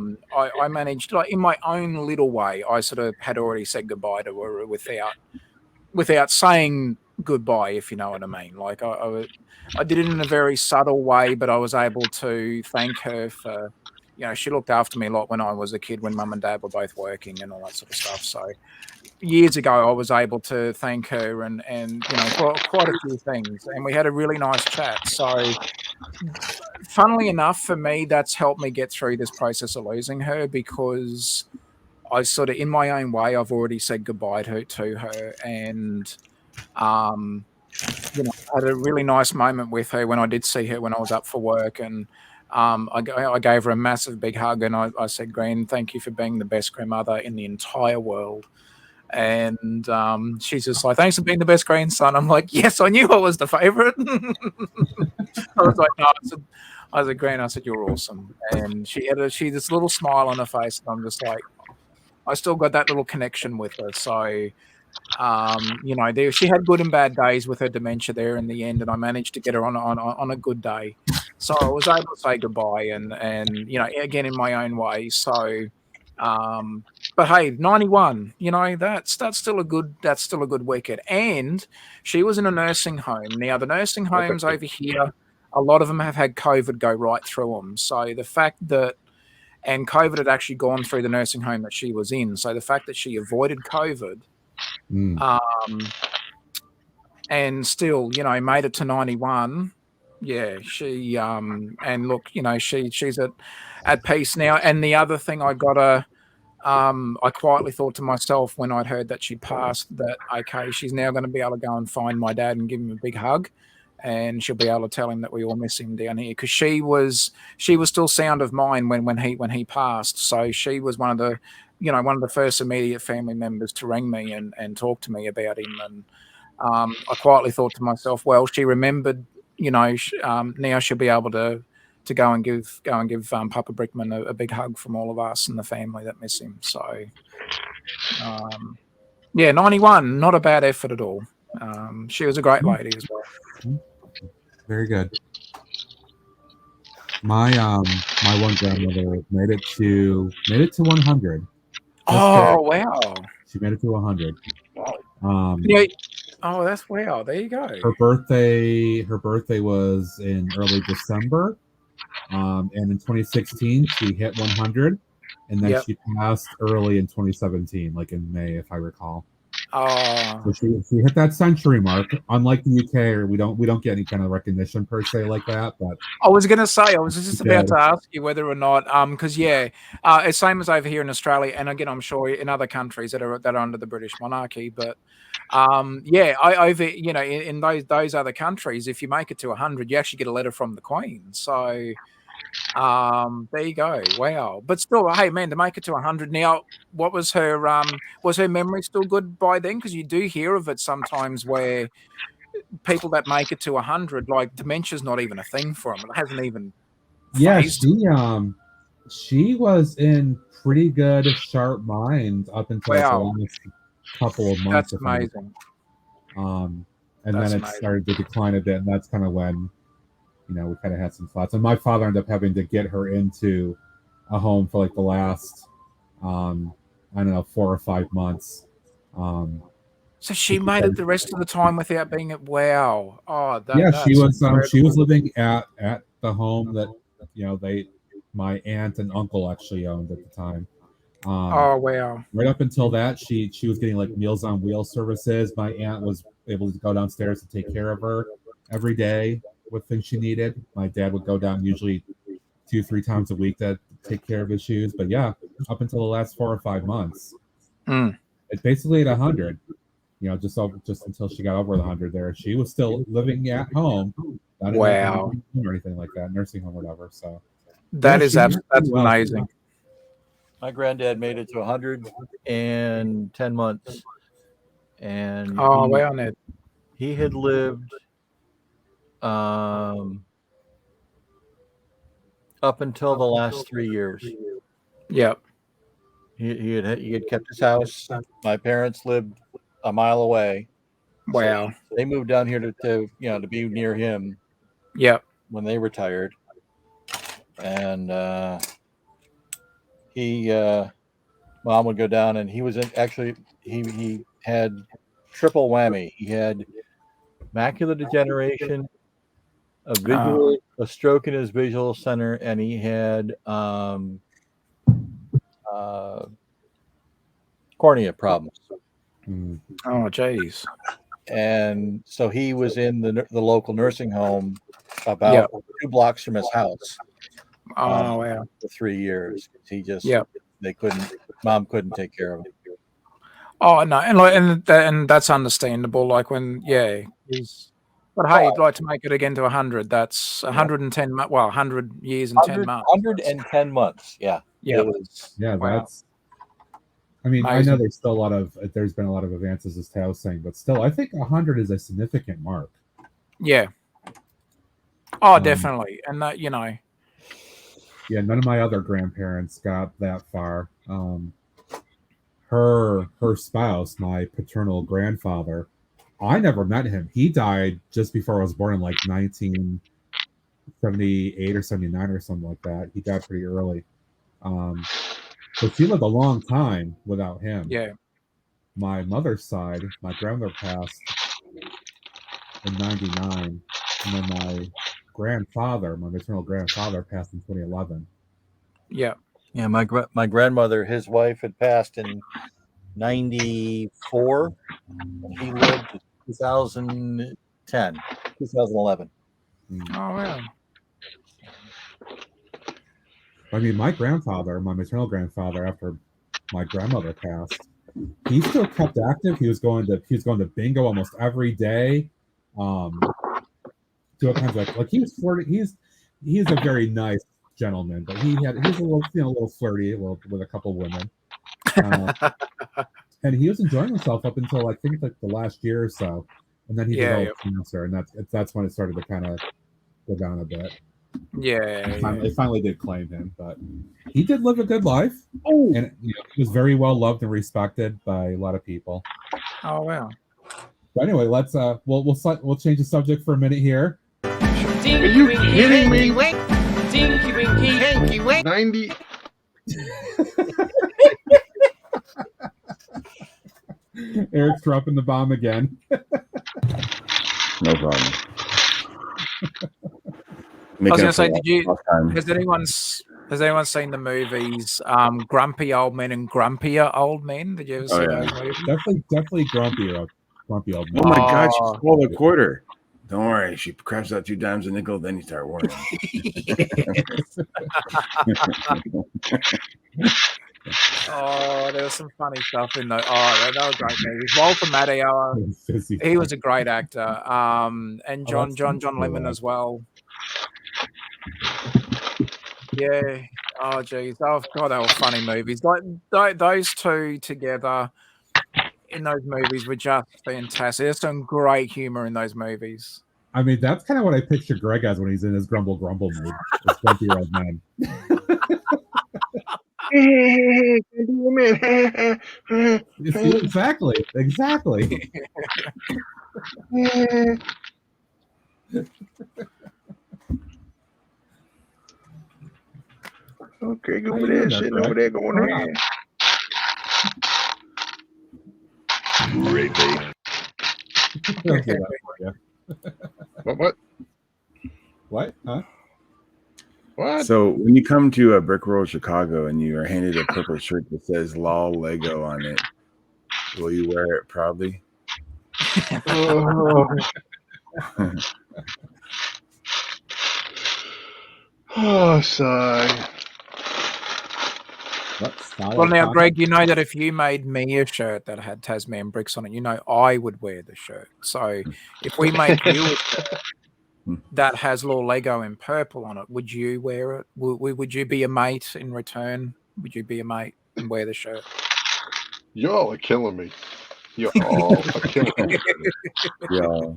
managed, like, in my own little way, I sort of had already said goodbye to her without saying goodbye, if you know what I mean. Like I did it in a very subtle way, but I was able to thank her for, she looked after me a lot when I was a kid, when mum and dad were both working and all that sort of stuff. So years ago, I was able to thank her and for quite a few things, and we had a really nice chat. So, funnily enough, for me, that's helped me get through this process of losing her, because I sort of, in my own way, I've already said goodbye to her, and I had a really nice moment with her when I did see her when I was up for work, and I gave her a massive big hug, and I said, "Gran, thank you for being the best grandmother in the entire world." And she's just like, "Thanks for being the best grandson." I'm like, "Yes, I knew I was the favorite." I was like, "No," I said, "Gran," I said, "You're awesome." And she had this little smile on her face, and I'm just like, I still got that little connection with her. So, she had good and bad days with her dementia there in the end, and I managed to get her on a good day. So I was able to say goodbye, and again, in my own way. So, but hey, 91, that's still a good wicket. And she was in a nursing home. Now, the nursing homes over here, a lot of them have had COVID go right through them. So the fact that, and COVID had actually gone through the nursing home that she was in. So the fact that she avoided COVID, and still, made it to 91. Yeah, she and look, she's at peace now. And the other thing I quietly thought to myself when I'd heard that she passed, that okay, she's now going to be able to go and find my dad and give him a big hug, and she'll be able to tell him that we all miss him down here, because she was still sound of mind when he passed. So she was one of the first immediate family members to ring me and talk to me about him. And I quietly thought to myself, well, she remembered. Now she'll be able to go and give Papa Brickman a big hug from all of us and the family that miss him. So, 91, not a bad effort at all. She was a great lady as well. Very good. My one grandmother made it to 100. Oh, wow! She made it to 100. Yeah. Oh, that's wow. There you go. Her birthday was in early December. And in 2016, she hit 100, and then she passed early in 2017, like in May, if I recall. So she hit that century mark. Unlike the UK, we don't get any kind of recognition per se like that. But I was going to say, I was just about to ask you whether or not, because it's same as over here in Australia, and again, I'm sure in other countries that are under the British monarchy, but. Over in those other countries, if you make it to 100, you actually get a letter from the Queen. So there you go. Wow. But still, hey man, to make it to 100 now, what was her memory still good by then? Because you do hear of it sometimes where people that make it to 100, like dementia's not even a thing for them. It hasn't even yeah, phased. She was in pretty good, sharp mind up until like, the Wow. last couple of months. That's amazing. And That's then it amazing. started to decline a bit, and that's kind of when, we kind of had some thoughts. And my father ended up having to get her into a home for like the last, I don't know, 4 or 5 months. So she made it the rest of the time without being at wow. Oh, Yeah, that's she was incredible. living at the home that my aunt and uncle actually owned at the time. Oh wow. Right up until that, she was getting like Meals on Wheels services. My aunt was able to go downstairs to take care of her every day with things she needed. My dad would go down usually 2-3 times a week to take care of issues. But yeah, up until the last 4 or 5 months, it's basically at 100. Just until she got over the 100. There, she was still living at home, not in a Wow. home or anything like that, nursing home or whatever. So That's she did that's well. amazing. My granddad made it to 110 months, and Oh wow, Ned. he had lived up until the last 3 years. Yep. He had kept his house. My parents lived a mile away. Wow. So they moved down here to be near him. Yep. When they retired, and mom would go down, and he was he had triple whammy. He had macular degeneration, a stroke in his visual center, and he had cornea problems. Oh jeez. And so he was in the local nursing home about 2 blocks from his house. Oh wow. For 3 years. He just mom couldn't take care of him. Oh no, and that's understandable. Like when but hey, you'd like to make it again to 100. That's 110. 100 years and 10 months. 110 months. Yeah. Yeah. It was. Wow. That's. I mean, Amazing. I know there's been a lot of advances as Tao was saying, but still, I think 100 is a significant mark. Yeah. Oh, definitely, and that Yeah, none of my other grandparents got that far. Her spouse, my paternal grandfather, I never met him. He died just before I was born in like 1978 or 79 or something like that. He died pretty early. So she lived a long time without him. Yeah. My mother's side, my grandmother passed in 99, and then my maternal grandfather, passed in 2011. Yeah. Yeah, my grandmother, his wife had passed in 94. He lived to 2011. Oh wow. I mean, my maternal grandfather, after my grandmother passed, he still kept active. He was going to bingo almost every day. Do all kinds of like he was flirty. He's a very nice gentleman, but he's a little flirty with a couple women. And he was enjoying himself up until I think like the last year or so, and then he developed cancer, and that's when it started to kind of go down a bit. They finally did claim him, but he did live a good life, and he was very well loved and respected by a lot of people. Oh wow. But anyway, let's we'll change the subject for a minute here. Are you kidding me? Dinky Winky, Hanky Wink. 90. Eric's dropping the bomb again. No problem. I was going to say, has anyone seen the movies Grumpy Old Men and Grumpier Old Men? Did you ever see those movies? Definitely Grumpy Old Man. Oh my God, she stole a quarter. Don't worry, she crashes out 2 dimes a nickel, then you start worrying. Oh, there was some funny stuff in those. Oh, that was great movies. Walter Matthau, he was a great actor. And John Lemon as well. Yeah. Oh, geez. Oh, God, they were funny movies. Like those two together in those movies were just fantastic. There's some great humor in those movies. I mean, that's kind of what I picture Greg as when he's in his grumble mood. Grumpy Old Man. Hey, come in. You see, exactly. Okay, go How over you there, doing there, sitting Greg? over there, going What's in. I'll do that for you. What? Huh? What? So when you come to a Brick World Chicago and you are handed a purple shirt that says "LOL Lego" on it, will you wear it proudly? Oh, sigh. What style? Well, now, comment? Greg, you know that if you made me a shirt that had Tasman bricks on it, you know I would wear the shirt. So if we make you a shirt that has little Lego in purple on it, would you wear it? Would you be a mate in return? Would you be a mate and wear the shirt? Y'all are killing me. Y'all are killing me. Yeah.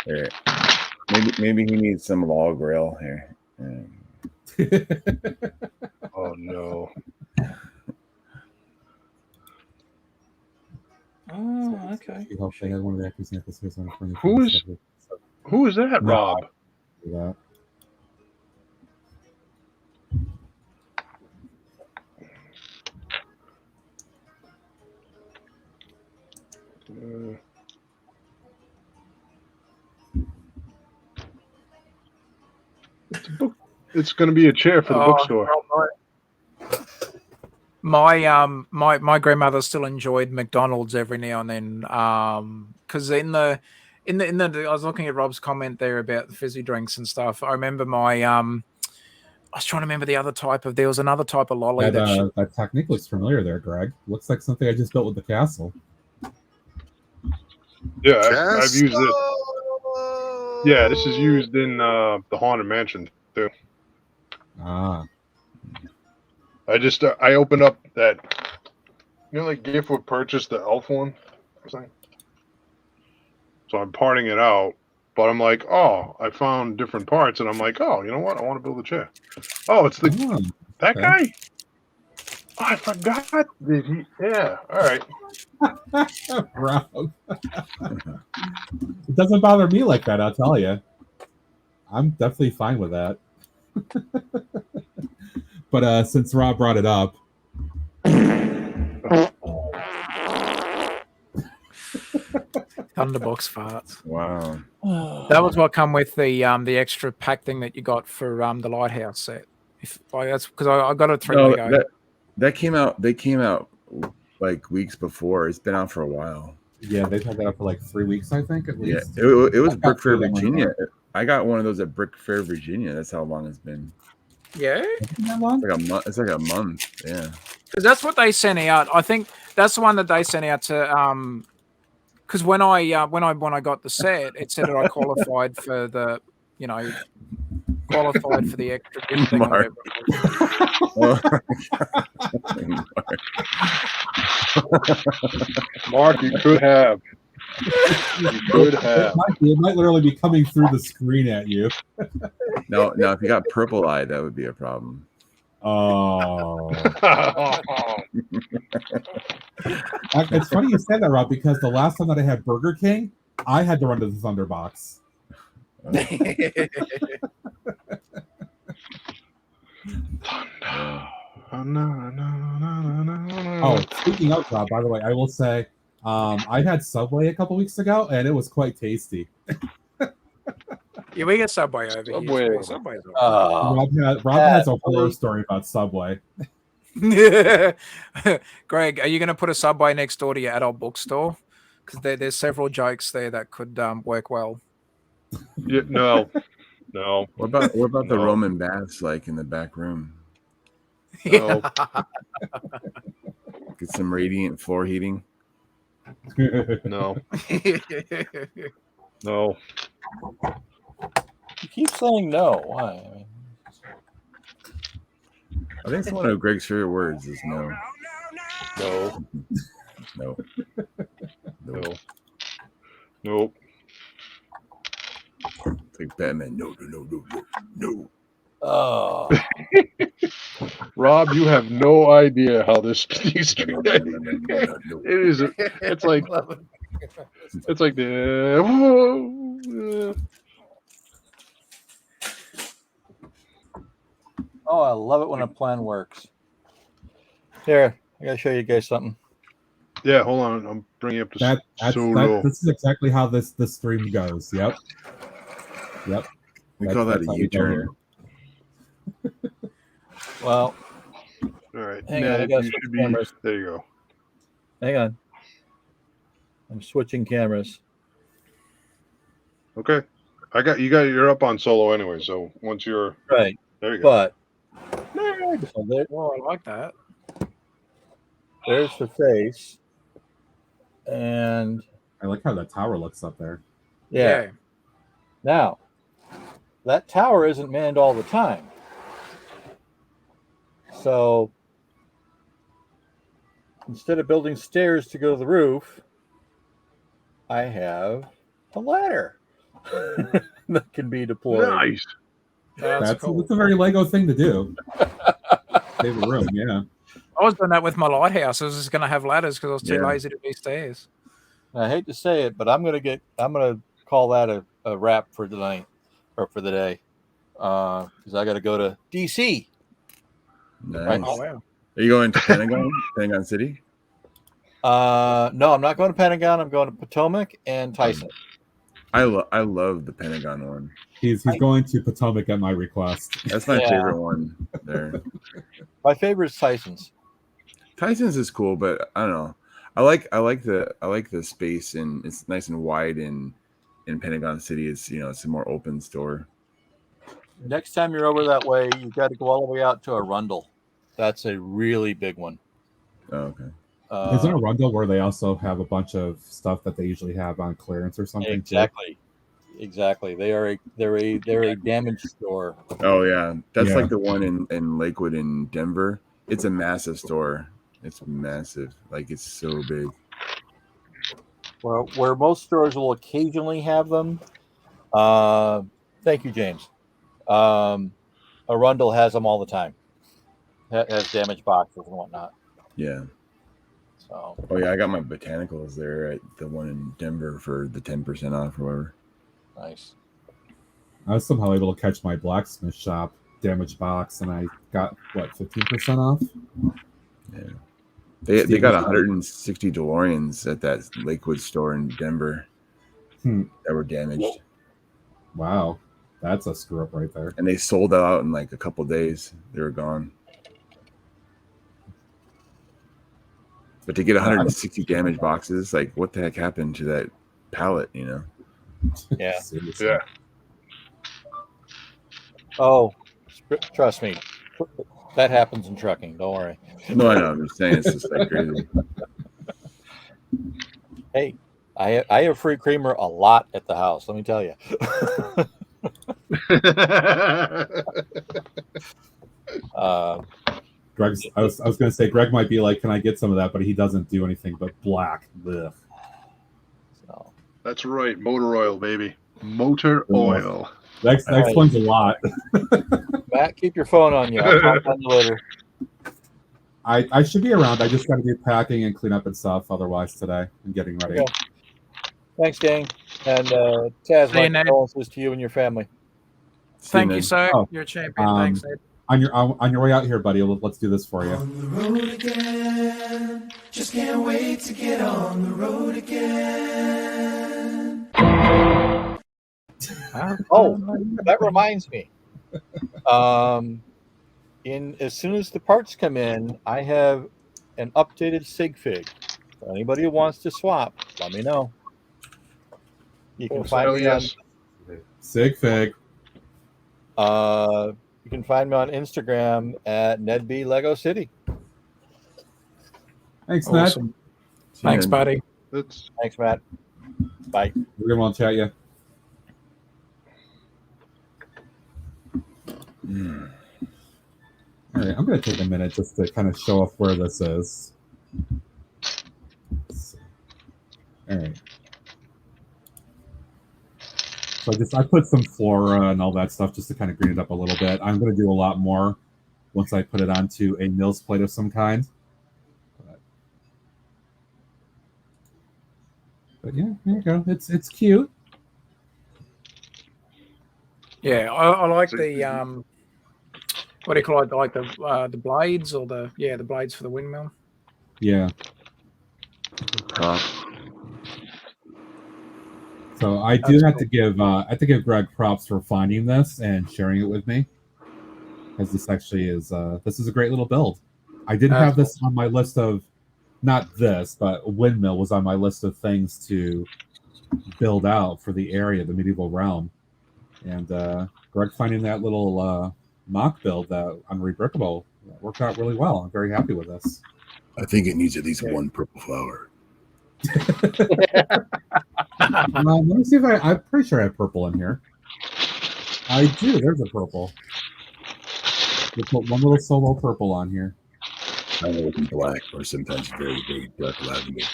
Here. Maybe he needs some log rail here. Oh no. Oh, okay. You hope they had one of the actors in this on a Who is that, No. Rob? that. It's going to be a chair for the bookstore. My grandmother still enjoyed McDonald's every now and then, because in the I was looking at Rob's comment there about the fizzy drinks and stuff. I remember I was trying to remember the other type of. There was another type of lolly That technique looks familiar there, Greg. Looks like something I just built with the castle. Yeah, I've used it. Yeah, this is used in the Haunted Mansion too. Ah. I opened up that, like gift with purchase, the elf one. So I'm parting it out, but I'm like, oh, I found different parts, and I'm like, oh, you know what? I want to build a chair. Oh, it's that guy. Oh, I forgot. Yeah. All right. Rob. It doesn't bother me like that, I'll tell you. I'm definitely fine with that. But since Rob brought it up, Thunderbox farts. Wow. That was what come with the extra pack thing that you got for the lighthouse set. That's because I got it 3 No, weeks ago. that came out. They came out like weeks before. It's been out for a while. yeah, they've had that up for like 3 weeks, I think, at least. Yeah, it was I've got Brick Fair, two of them right Virginia. there. I got one of those at Brick Fair, Virginia. That's how long it's been. Yeah, That long? It's like a month. It's like a month. Yeah. because that's what they sent out. I think that's the one that they sent out to. Because when I got the set, it said that I qualified for the qualified for the extra gift thing. Mark. Mark, you could have. You could have. It might literally be coming through the screen at you. No, if you got purple eye, that would be a problem. Oh. It's funny you said that, Rob, because the last time that I had Burger King, I had to run to the Thunderbox. Oh, speaking of Rob, by the way, I will say I had Subway a couple weeks ago, and it was quite tasty. Yeah, we get Subway over Subway. here. Subway's Oh, Rob has a horror story about Subway. Greg, are you going to put a Subway next door to your adult bookstore? Because there's several jokes there that could work well. Yeah, no. What about the Roman baths like in the back room? No. Get some radiant floor heating. No. No. you keep saying no. Why? I mean, I think it's one of Greg's favorite words is no. No. No. No. Nope. It's like Batman. No. Oh, Rob, you have no idea how this these it is. It's like the. oh, I love it when a plan works. Here, I gotta show you guys something. Yeah, hold on. I'm bringing up the solo. This is exactly how this stream goes. Yep. We call that a how we go U-turn. here. Well, All right, hang on, I Ned, gotta you switch should be. cameras. There you go. Hang on. I'm switching cameras. Okay, I got you. You're up on solo anyway. So once you're Right, there, you go. but so Oh, I like that. there's the face, and I like how that tower looks up there. yeah. Now, that tower isn't manned all the time. So instead of building stairs to go to the roof, I have a ladder that can be deployed. Nice. That's cool. That's a very Lego thing to do. Save a room, yeah. I was doing that with my lighthouse. I was just going to have ladders because I was too Yeah. lazy to do stairs. I hate to say it, but I'm gonna call that a wrap for tonight or for the day, because I got to go to DC. Nice. Oh, wow. Are you going to Pentagon? Pentagon City? No, I'm not going to Pentagon. I'm going to Potomac and Tyson. I love the Pentagon one. He's going to Potomac at my request. That's my Yeah. favorite one there. My favorite is Tyson's. Tyson's is cool, but I don't know. I like the space, and it's nice and wide in Pentagon City. It's it's a more open store. Next time you're over that way, you got to go all the way out to Arundel. That's a really big one. Oh, okay. Isn't Arundel where they also have a bunch of stuff that they usually have on clearance or something? Exactly. They're a damaged store. Oh yeah, that's Yeah. like the one in Lakewood in Denver. It's a massive store. It's massive. Like it's so big. Well, where most stores will occasionally have them. Thank you, James. Arundel has them all the time. Has damaged boxes and whatnot. Yeah. So. Oh yeah, I got my botanicals there at the one in Denver for the 10% off or whatever. Nice. I was somehow able to catch my blacksmith shop damaged box, and I got 15% off. Yeah. They got 160 DeLoreans at that Lakewood store in Denver that were damaged. Wow, that's a screw up right there. And they sold out in like a couple days. They were gone. But to get 160 damaged boxes, like what the heck happened to that pallet? Yeah. Seriously. Yeah. Oh, trust me, that happens in trucking. Don't worry. No, I know. I'm just saying it's just like crazy. Hey, I have free creamer a lot at the house. Let me tell you. Greg's. I was going to say Greg might be like, "Can I get some of that?" But he doesn't do anything but black. Ugh. So, That's right. Motor oil, baby. Motor oil. That explains a lot. Matt, keep your phone on you. I'll talk on you later. I should be around. I just got to do packing and clean up and stuff otherwise today and getting ready. Okay. Thanks, gang. And Taz, See you, my Ned. condolences to you and your family. Thank you, sir. Oh, You're a champion. Thanks, Ed. On your way out here, buddy. Let's do this for you. On the road again. Just can't wait to get on the road again. Oh, that reminds me. As soon as the parts come in, I have an updated sig fig. So anybody who wants to swap, let me know. You can find Hell me yes. Sig fig. on. You can find me on Instagram at NedB Lego City. Thanks, Awesome. Ned. Thanks, buddy. That's Thanks, Matt. Bye. We're gonna want to chat you. All right, I'm going to take a minute just to kind of show off where this is. All right. So I put some flora and all that stuff just to kind of green it up a little bit. I'm going to do a lot more once I put it onto a Mills plate of some kind. But yeah, there you go. It's cute. Yeah, I like the what do you call it? Like the blades or the blades for the windmill. Yeah. So I do That's have cool. to give Greg props for finding this and sharing it with me, because this actually is this is a great little build. I did have this on my list of, not this, but Windmill was on my list of things to build out for the area, the medieval realm, and Greg finding that little mock build that on Rebrickable worked out really well. I'm very happy with this. I think it needs at least one purple flower. Let me see if I'm pretty sure I have purple in here. I do. There's a purple. We put one little solo purple on here. I know it's black or sometimes very, very dark lavender.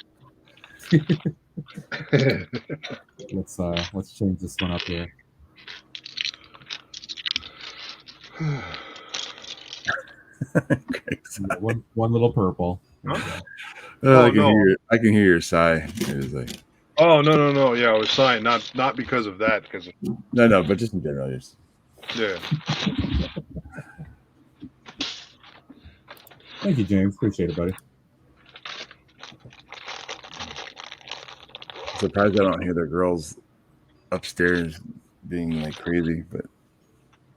Let's change this one up here. One little purple. Huh? I can hear your sigh. It was like, oh no. Yeah, I was sighing, not because of that, because no, but just in general, just yeah. Thank you, James. Appreciate it, buddy. Surprised I don't hear the girls upstairs being like crazy, but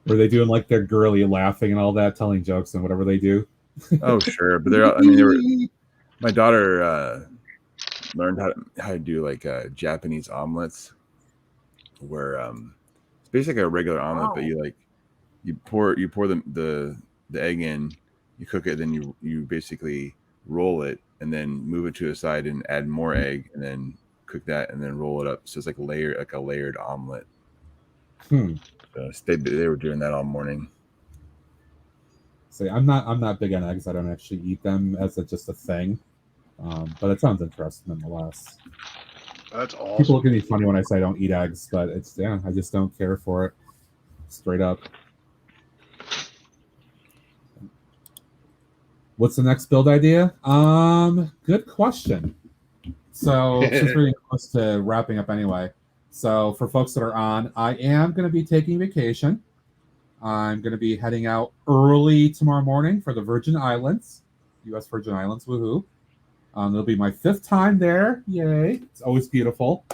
were they doing like their girly laughing and all that, telling jokes and whatever they do? Oh sure, but they were. My daughter learned how to do like Japanese omelets, where it's basically a regular omelet, but you pour the egg in, you cook it, then you basically roll it and then move it to a side and add more egg and then cook that and then roll it up. So it's like a layered omelet. So they were doing that all morning. See, I'm not big on eggs. I don't actually eat them as just a thing. But it sounds interesting nonetheless. That's awesome. People look at me funny when I say I don't eat eggs, but I just don't care for it. Straight up. What's the next build idea? Good question. So since we're getting close to wrapping up anyway, so for folks that are on, I am going to be taking vacation. I'm going to be heading out early tomorrow morning for the Virgin Islands, U.S. Virgin Islands, woohoo. It'll be my 5th time there. Yay. It's always beautiful.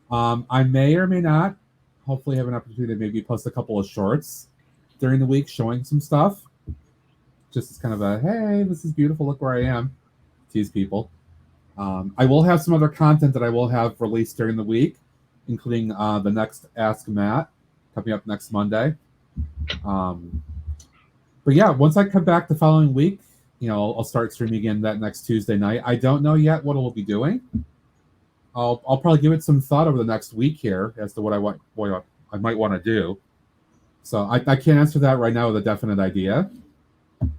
I may or may not hopefully have an opportunity to maybe post a couple of shorts during the week showing some stuff. Just as kind of a, hey, this is beautiful. Look where I am. Tease people. I will have some other content that I will have released during the week, including the next Ask Matt coming up next Monday. But yeah, once I come back the following week, I'll start streaming again that next Tuesday night. I don't know yet what we'll be doing. I'll probably give it some thought over the next week here as to what I might want to do. So I can't answer that right now with a definite idea.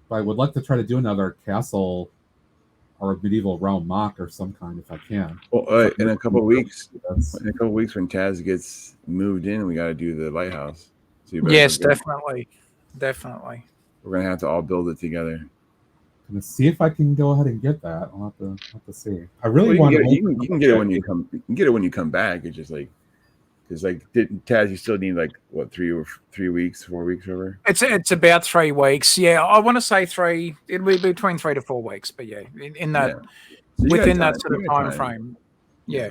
But I would like to try to do another castle or a medieval realm mock or some kind if I can. Well, in a couple of weeks, when Taz gets moved in, we got to do the lighthouse. So yes, definitely. We're gonna have to all build it together. I'm gonna see if I can go ahead and get that. I'll have to see. I really want to. You can get it when you come. You can get it when you come back. It's just like, because Taz, you still need like what 4 weeks over. It's about 3 weeks. Yeah, I want to say 3. It'll be between 3 to 4 weeks. But yeah, in that So within that sort of time frame. Yeah.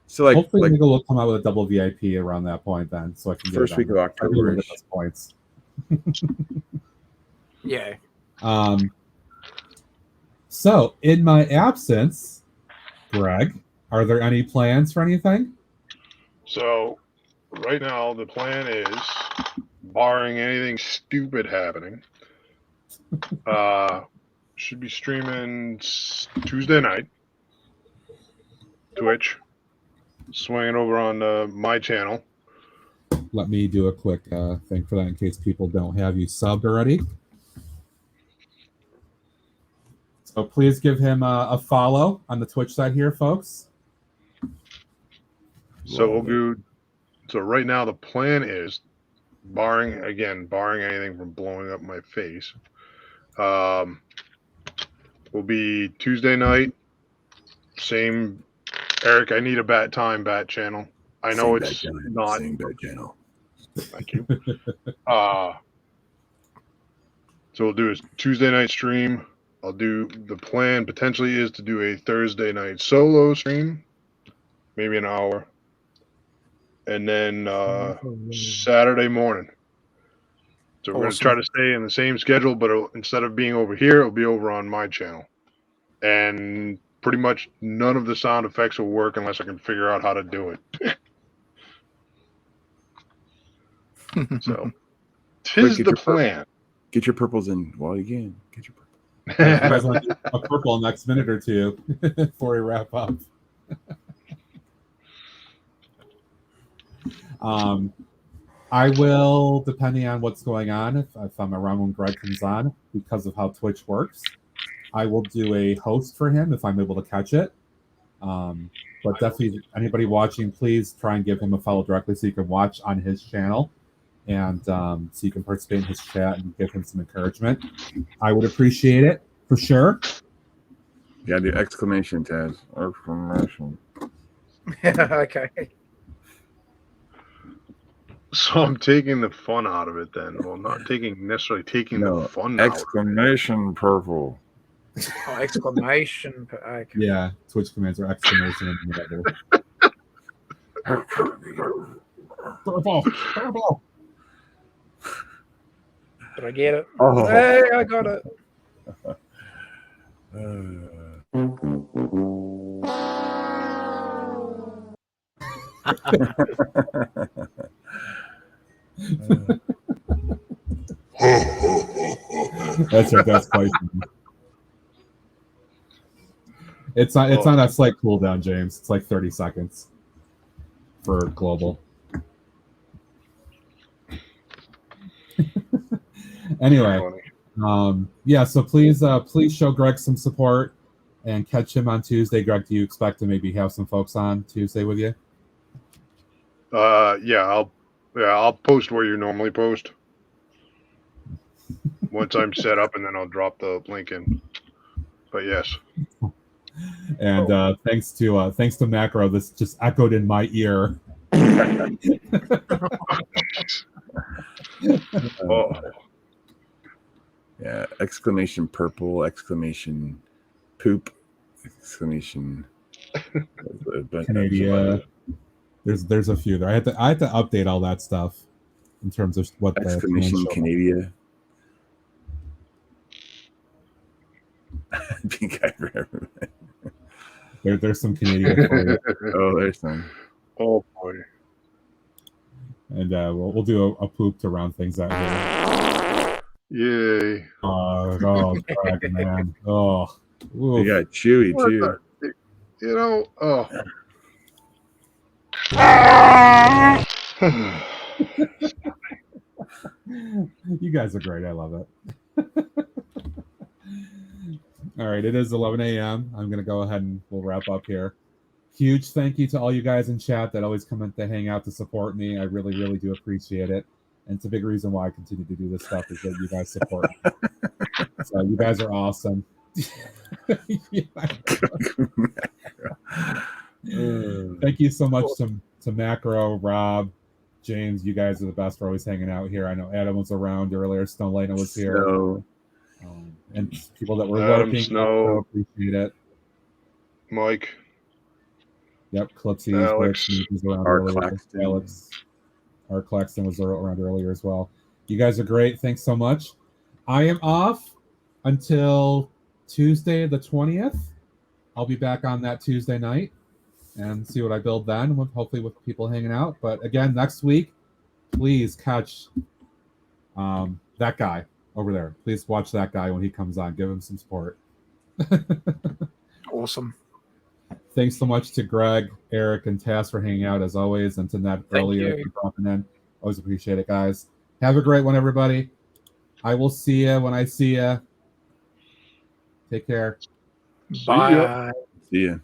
So hopefully Nigel will come out with a double VIP around that point then, so I can get first week of October. Those points. Yeah. So in my absence, Greg, are there any plans for anything? So right now the plan is, barring anything stupid happening, should be streaming Tuesday night, Twitch, swinging over on my channel. Let me do a quick thing for that in case people don't have you subbed already. So please give him a follow on the Twitch side here, folks. So we'll do So right now the plan is, barring anything from blowing up my face, will be Tuesday night. Same, Eric. I need a bat channel. I know Same it's bad channel. not. Same bad channel. Thank you. So we'll do a Tuesday night stream. I'll do, the plan potentially is to do a Thursday night solo stream, maybe an hour, and then Saturday morning. So we're going to try to stay in the same schedule, but instead of being over here, it'll be over on my channel. And pretty much none of the sound effects will work unless I can figure out how to do it. So, tis the plan. Get your purples in while you can. Get your purple. You guys want to do a purple next minute or two before we wrap up. I will, depending on what's going on, if I'm around when Greg comes on, because of how Twitch works, I will do a host for him if I'm able to catch it. But definitely, anybody watching, please try and give him a follow directly so you can watch on his channel, and so you can participate in his chat and give him some encouragement. I would appreciate it for sure. Yeah, the exclamation tag. Exclamation. Okay. So I'm taking the fun out of it then. Well, not necessarily taking the fun exclamation purple. Oh, exclamation. Okay. Yeah, Twitch commands are exclamation and whatever. Purple. Purple. Did I get it? Oh. Hey, I got it. That's your best question. It's on a slight cooldown, James. It's like 30 seconds for global. Anyway, yeah. So please show Greg some support and catch him on Tuesday. Greg, do you expect to maybe have some folks on Tuesday with you? Yeah, I'll post where you normally post once I'm set up, and then I'll drop the link in. But yes. And thanks to Macro, this just echoed in my ear. Yeah, exclamation purple, exclamation poop, exclamation Canada. There's a few there. I had to update all that stuff in terms of what the exclamation Canada. I think I remember. There's some Canadian. Oh, there's some. Oh boy. And we'll do a poop to round things out here. Yay! Oh, Greg, man. Oh, you got Chewy too. You know, you guys are great. I love it. All right, it is 11 a.m. I'm gonna go ahead and we'll wrap up here. Huge thank you to all you guys in chat that always come in to hang out to support me. I really, really do appreciate it. And it's a big reason why I continue to do this stuff is that you guys support me. So you guys are awesome. Thank you so much to Macro, Rob, James. You guys are the best for always hanging out here. I know Adam was around earlier. Stone Lena was here. And people that were lurking. Snow. Appreciate it. Mike. Yep, Clipsy was around earlier. Alex. Art Claxton was around earlier as well. You guys are great. Thanks so much. I am off until Tuesday the 20th. I'll be back on that Tuesday night and see what I build then, hopefully with people hanging out. But again, next week, please catch that guy over there. Please watch that guy when he comes on. Give him some support. Awesome. Thanks so much to Greg, Eric, and Tass for hanging out as always, and to Ned earlier for dropping in. Always appreciate it, guys. Have a great one, everybody. I will see you when I see you. Take care. Bye. See ya.